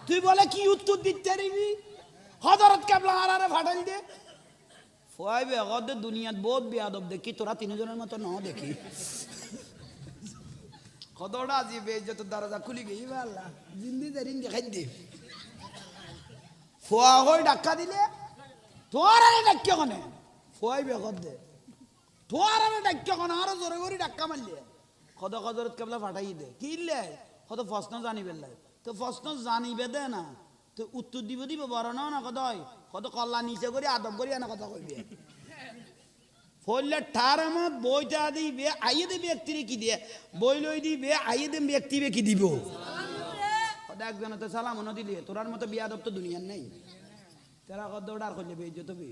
S1: তুই বলে কি উত্তর দিতে পারবি হযরত কাবলা আরে ফাটাই দে ফুয়াই বে গদ দুনিয়াত বহুত বেয়াদব দেখি তোরা তিনজনের মতো ন দেখি কতটা আজি বেইজ্জত দরজা খুলি গই আল্লাহ জিন্দি দেরিন দেখাই দে ফুয়া হই ডাক্কা দিলে তোর আরে ডাক্কা কোনে ফুয়াই বে গদ দে তোর আরে ডাক্কা কোনে আরো জোরে করে ডাক্কা মারলে কত হযরত কাবলা ফাটাই দে কিলে কত প্রশ্ন জানিবে লাই তো প্রশ্ন জানিবে দে না তো উত্তর দিব দিব বড় না না কদয় কত কল্লা নিচে করে আদব করি না কথা কইবে ফলে ঠারামত বইটা দিবে আইয়ে দে ব্যক্তিরে কি দিয়ে বই লই দিবে আইয়ে দে ব্যক্তিরে কি দিব কত একজন তো সালাম ন দিলে তোরার মতো বিয়াদব তো দুনিয়ার নাই তারা কত দৌড়ার করলে বেইজ্জত হবে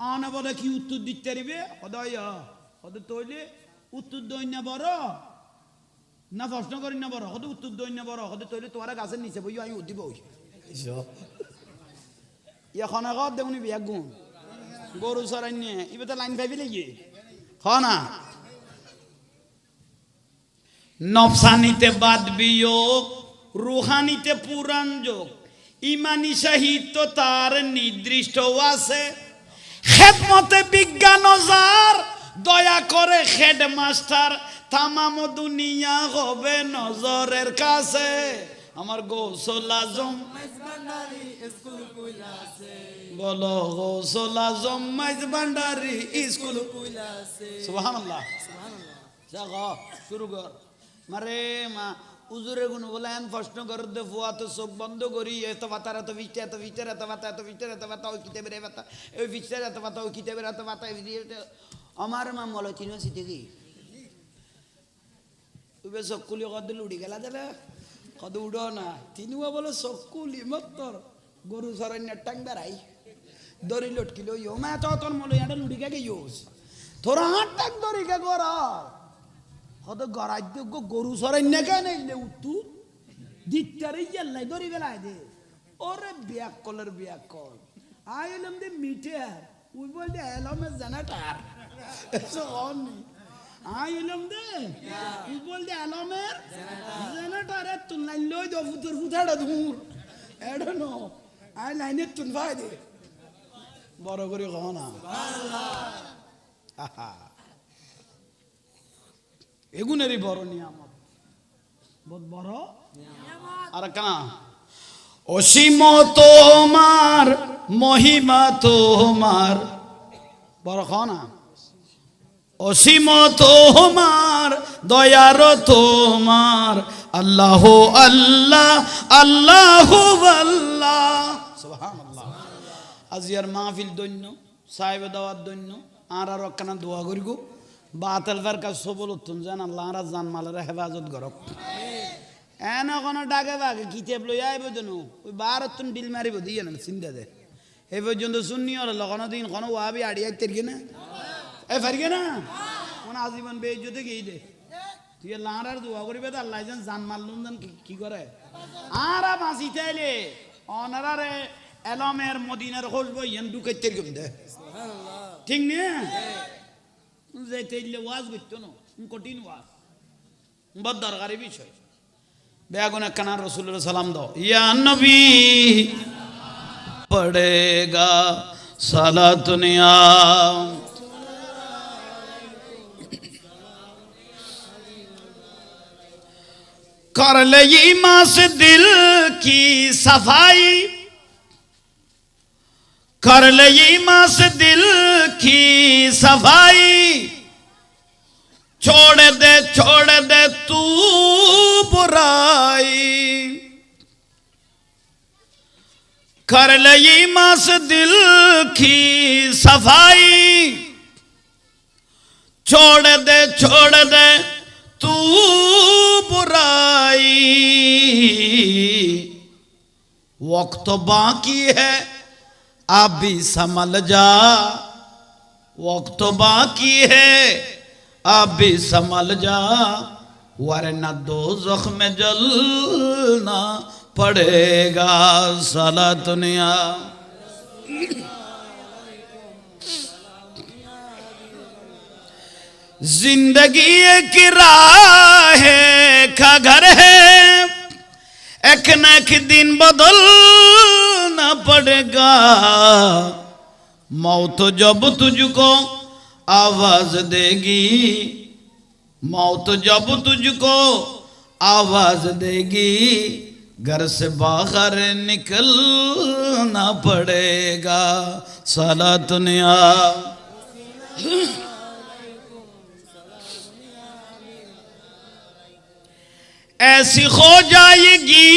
S1: আনা বলে কি উত্তর দিতে পারবে কদয় কত তইলে উত্তর দই না বড় না প্রশ্ন করি না বড় কত উত্তর দই না বড় কত তৈরি তোমার গাছের নিচে বই আমি উঠি বই এখন আগত দেখুনি বিয়া গুণ গরু চড়াই নিয়ে এবার তো লাইন ভাবি লেগে হ না নফসানিতে বাদ বিয়োগ রুহানিতে পুরাণ যোগ ইমানি সাহিত্য তার নির্দিষ্ট আছে খেদমতে বিজ্ঞান যার দয়া করে হেডমাস্টার তামাম দুনিয়া হবে নজরের কাছে আমার গোসল আজম বলো গোসল আজম মাইজ ভান্ডারি স্কুল সুবহানাল্লাহ শুরু কর মারে মা উজুরে গুণ বলে এন প্রশ্ন কর দে ফুয়া তো চোখ বন্ধ করি এত বাতার এত ভিতরে এত ভিতরে এত বাতা এত ভিতরে এত বাতা ওই কিতাবের এ বাতা ওই ভিতরে এত বাতা ওই কিতাবের এত বাতা আমার মা মলো তিন সিটে কি উবে চকুলি কদ উড়ি গেলা দেবে কদ উড়ো না তিনিও বলে চকুলি মত্তর গরু চরাই টাং বেড়াই দড়ি লটকিল ইও মা তো তোর মলো এটা লুড়ি গে ইউস তোরা হাত টাক দড়ি গে গর কত গড়াই গরু চরাই না কেন এলে উত্তু দিকটারে ইয়াল্লাই দড়ি বেলায় দে ওরে ব্যাক কলের ব্যাক কল আইলাম দে মিটার উই বলতে এলামে জানাটার এসো অনি আইলাম দে উই বলতে এলামের জানাটারে তুন লাইন লই দো ফুতুর ফুটাড়া দূর এডো নো আই লাইনে তুন ভাই দে বড় করে কহ না সুবহানাল্লাহ এগুনেরই বড় নিয়ামত বহুত বড় নিয়ামত আর কেন অসীম তোমার মহিমা তোমার বড় কহ না অসীম তোমার দয়ার তোমার আল্লাহ আল্লাহ আল্লাহ আল্লাহ সুবহানাল্লাহ আজিয়ার মাহফিল দৈন্য সাহেব দাওয়াত দৈন্য আর একখানা দোয়া করি গো বাতাল ফার কাজ সবল উত্তম জান আল্লাহ আর জান মালের হেফাজত করক এন কোনো ডাকে বাগে কিতাব লই আইব যেন ওই বারতুন ডিল মারিব দিয়ে না চিন্তা দে এই পর্যন্ত শুননি হলো কোনো দিন কোনো ওয়াবি আড়িয়ে তেরগে না এ ফারগে না কোনো আজীবন বেইজ্জতে গিয়ে দে তুই লাঁড়ার দোয়া করিবে তো আল্লাহ যেন জান মারলুন যেন কি করে আর বাঁচি তাইলে অনারারে এলমের মদিনার খুঁজবো ইয়ান ঢুকে তেরগম দে ঠিক না যাইতে ওয়াজ করতো না কঠিন ওয়াজ বড় দরকারি বিষয় বেগুন একখানা রসুলের সালাম দাও ইয়া নবী পড়েগা সালাতুনিয়া कर ले ईमान से दिल की सफाई कर ले ईमान से दिल की सफाई छोड़ दे तू बुराई, कर ले ईमान से दिल की सफाई। छोड़ दे तू बुराई, वक्त बाकी है अभी संभल जा, वक्त बाकी है अभी संभल जा, वरना दोज़ख में जलना पड़ेगा। साला दुनिया जिंदगी एक राह का घर है, एक न एक दिन बदलना पड़ेगा। मौत जब तुझको आवाज देगी, मौत जब तुझको आवाज देगी, घर से बाहर निकलना पड़ेगा। साला दुनिया ऐसी हो जाएगी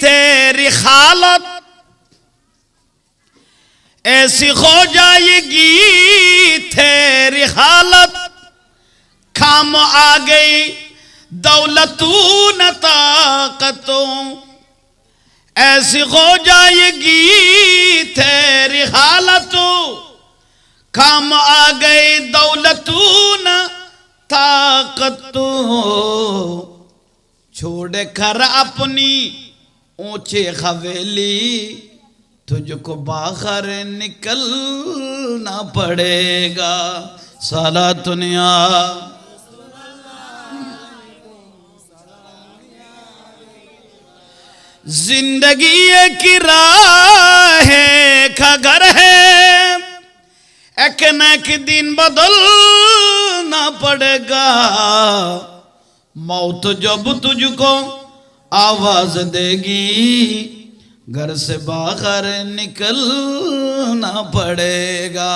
S1: तेरी हालत, ऐसी हो जाएगी तेरी हालत, काम आ गई दौलतों न ताकतों। ऐसी हो जाएगी तेरी हालत, काम आ गई दौलतों न ताकतों। छोड़ कर अपनी ऊंची हवेली, तुझको बाहर निकलना पड़ेगा। साला दुनिया जिंदगी एक राह का घर है, एक न एक दिन बदलना पड़ेगा। मौत जब तुझको आवाज देगी, घर से बाहर निकलना पड़ेगा।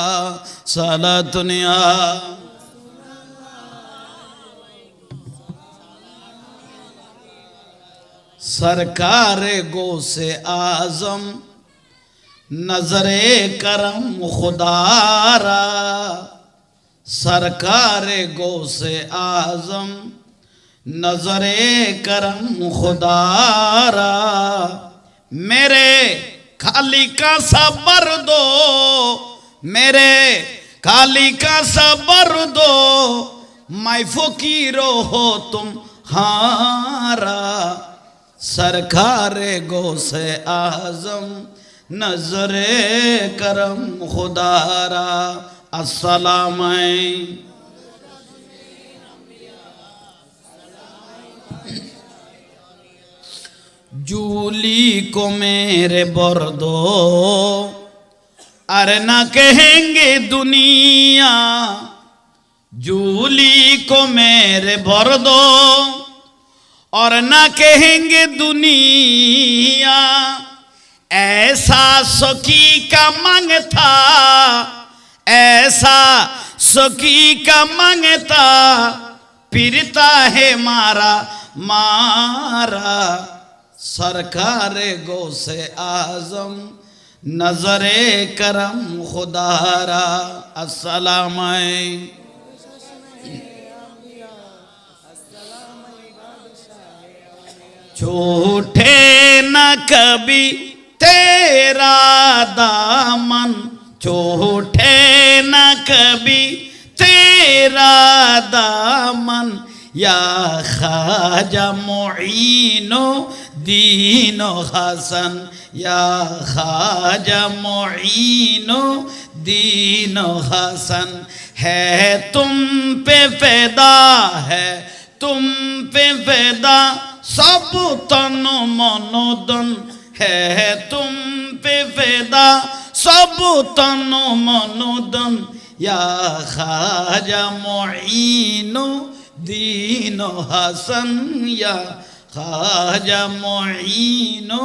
S1: साला दुनिया सरकार गो से आजम, नजरे करम खुदारा। सरकार गो से आजम, नजरे करम खुदारा। मेरे खाली का सबर दो, मेरे खाली का सबर दो, मैं फकीरो हो तुम हारा। सरकार गो से आजम, नजरे करम खुदारा। अस्सलाम जूली को मेरे बर दो, अरे ना कहेंगे दुनिया। जूली को मेरे भर दो और ना कहेंगे दुनिया। ऐसा सखी का मांग था, ऐसा सखी का मांग था, फिरता है मारा मारा। सरकार गो से आजम, नजरे करम खुदारा। अस्सलाम झूठे न कभी तेरा दामन, झूठे न कभी तेरा दामन। या ख्वाजा मुईनो दीनो हसन, या ख्वाजा मुईनो दीनो हसन। है तुम पे पैदा, है तुम पे पैदा सब तन मनो धन। है तुम पे पैदा सब तन मनो धन। या ख्वाजा मुईनो दीनो हसन, या ख्वाजा मुईनो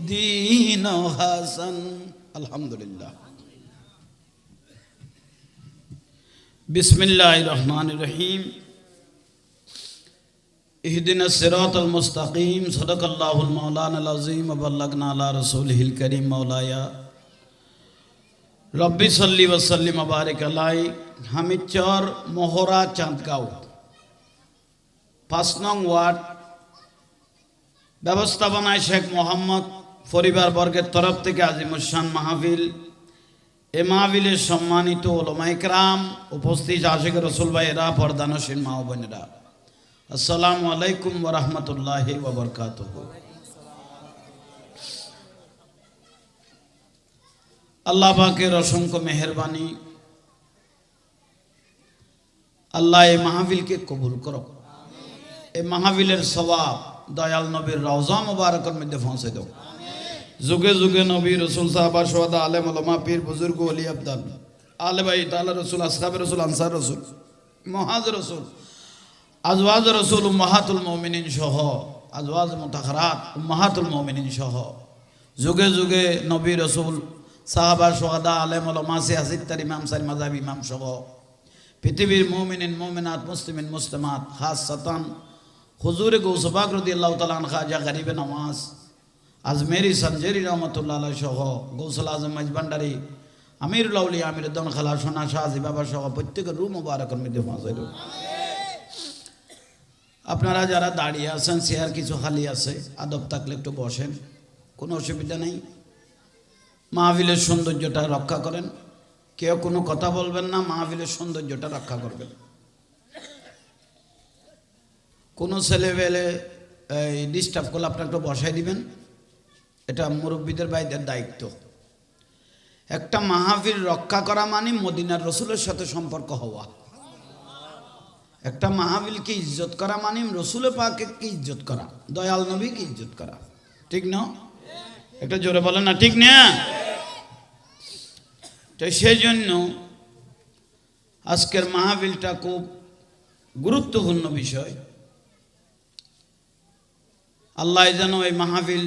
S1: दीनो हसन। अल्हम्दुलिल्लाह। बिस्मिल्लाहिर रहमानिर रहीम इहदिनस सिरातल मुस्तकीम सदक़ल्लाहुल मौलानाल अज़ीम व बल्लगना अला रसूलिहिल करीम मौलाया रब्बी सल्ली व सल्लिम व बारिक अलैहि। हामिदचर मोहरा चाँदगाঁও 5 নং ওয়ার্ড ব্যবস্থাপনায় শেখ মোহাম্মদ পরিবার বর্গের তরফ থেকে আজিমুশান মাহফিল এ মাহফিলের সম্মানিত উলামায়ে কেরাম, উপস্থিত আশিক রাসূল ভাইয়েরা, পর্দানশীল মা ও বোনেরা, আসসালামু আলাইকুম ওয়া রাহমাতুল্লাহি ওয়া বারাকাতুহু। আল্লাহ পাকের অসংখ্য মেহেরবানি, আল্লাহ এই মাহফিলকে কবুল করো। এই মাহফিলের সওয়াব দয়াল নবীর রওজা মুবারকের মধ্যে পৌঁছে দাও। যুগে যুগে নবী রসুল সাহাবা শুহাদা আলেম ওলামা পীর বুজুর্গ ওলি আবদাল আলে ভাই তাআলা রসুল আসহাবে রসুল আনসার রসুল মুহাজির রসুল আজওয়াজ রসুল উম্মাহাতুল মুমিনিন সহ আজওয়াজ মুতাহহারাত উম্মাহাতুল মুমিনিন সহ যুগে যুগে নবী রসুল সাহাবা শুহাদা আলেম ওলামা সিয়াসিত্তার ইমাম সারি মাযহাব ইমাম সহ পৃথিবীর মুমিনিন মুমিনাত মুসলিমিন মুসলিমাত খাসসাতান হুজুরে গৌস পাক রাদিয়াল্লাহু তাআলা আন খাজা গরিবে নওয়াজ আজমেরি সঞ্জেরি রহমতুল্লাহ আলাইহি সহ গৌসুল আজম মাইজভান্ডারী আমিরুল আউলিয়া আমিরুদ্দৌলা খালা সোনা শাহজি বাবা সহ প্রত্যেকের রূহ মুবারকের মধ্যে পৌঁছাইল। আপনারা যারা দাঁড়িয়ে আছেন, চেয়ার কিছু খালি আছে, আদব থাকলে একটু বসেন, কোনো অসুবিধা নেই। মাহফিলের সৌন্দর্যটা রক্ষা করেন, কেউ কোনো কথা বলবেন না, মাহফিলের সৌন্দর্যটা রক্ষা করবেন। কোনো ছেলেবেলে এই ডিস্টার্ব করলে আপনার একটু বসাই দিবেন, এটা মুরব্বীদের ভাইদের দায়িত্ব। একটা মাহফিল রক্ষা করা মানে মদিনার রসুলের সাথে সম্পর্ক হওয়া। একটা মাহফিলকে ইজ্জত করা মানে রসুলের পাককে ইজ্জত করা, দয়াল নবীকে ইজ্জত করা, ঠিক না? একটা জোরে বলেন না, ঠিক না? তো সেই জন্য আজকের মাহফিলটা খুব গুরুত্বপূর্ণ বিষয়। আল্লাহ যেন এই মাহফিল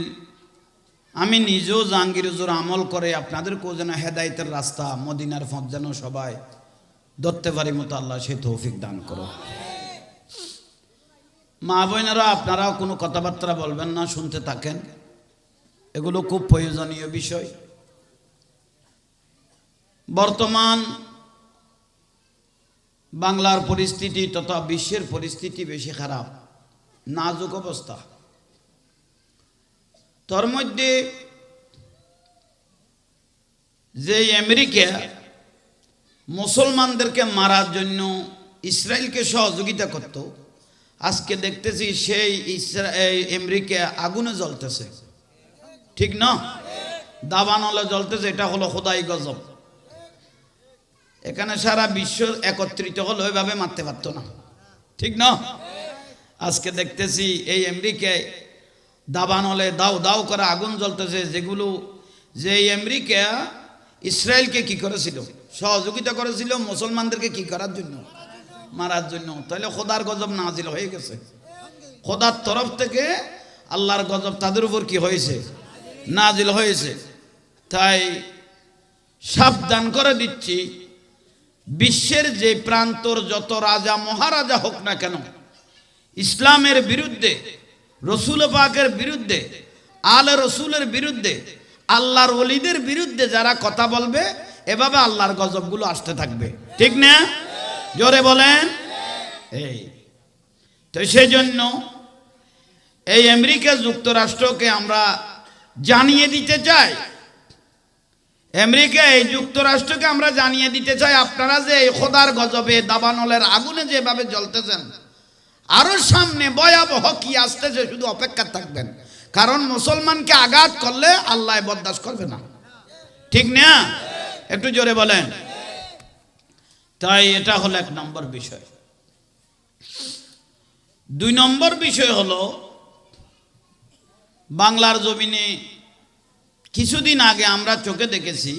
S1: আমি নিজেও জাহাঙ্গীর হুজুর আমল করে আপনাদেরকেও যেন হেদায়েতের রাস্তা মদিনার পথ যেন সবাই ধরতে পারি মতো আল্লাহ সে তৌফিক দান করো। মা বোনেরা, আপনারাও কোনো কথাবার্তা বলবেন না, শুনতে থাকেন, এগুলো খুব প্রয়োজনীয় বিষয়। বর্তমান বাংলার পরিস্থিতি তথা বিশ্বের পরিস্থিতি বেশি খারাপ, নাজুক অবস্থা। তার মধ্যে যে আমেরিকা মুসলমানদেরকে মারার জন্য ইসরায়েলকে সহযোগিতা করত, আজকে দেখতেছি সেই আমেরিকা আগুনে জ্বলতেছে, ঠিক না? দাবানলে জ্বলতেছে, এটা হলো খোদাই গজব। এখানে সারা বিশ্ব একত্রিত হলো, ওইভাবে মারতে পারতো না, ঠিক না? আজকে দেখতেছি এই আমেরিকায় দাবানলে দাও দাও করে আগুন জ্বলতেছে, যেগুলো যে আমেরিকা ইসরায়েলকে কি করেছিল, সহযোগিতা করেছিল মুসলমানদেরকে কি করার জন্য, মারার জন্য। তাহলে খোদার গজব নাজিল হয়ে গেছে, খোদার তরফ থেকে আল্লাহর গজব তাদের উপর কি হয়েছে, নাজিল হয়েছে। তাই সাবধান করে দিচ্ছি, বিশ্বের যে প্রান্তর যত রাজা মহারাজা হোক না কেন, ইসলামের বিরুদ্ধে, রসুল পাকের বিরুদ্ধে, আলে রসুলের বিরুদ্ধে, আল্লাহর ওলিদের বিরুদ্ধে যারা কথা বলবে, এভাবে আল্লাহর গজবগুলো আসতে থাকবে, ঠিক না? জোরে বলেন। এই তো সেই জন্য এই আমেরিকা যুক্তরাষ্ট্রকে আমরা জানিয়ে দিতে চাই, আমেরিকা এই যুক্তরাষ্ট্রকে আমরা জানিয়ে দিতে চাই, আপনারা যে এই খোদার গজবে দাবানলের আগুনে যেভাবে জ্বলতেছেন, আরো সামনে ভয়াবহ কি আসতেছে, শুধু অপেক্ষা থাকবেন। কারণ মুসলমানকে আঘাত করলে আল্লাহ বরদাস্ত করবে না, ঠিক না? একটু জোরে বলেন। তাই এটা হলো 1 নম্বর বিষয়। 2 নম্বর বিষয় হলো, বাংলার জমিনে কিছুদিন আগে আমরা চোখে দেখেছি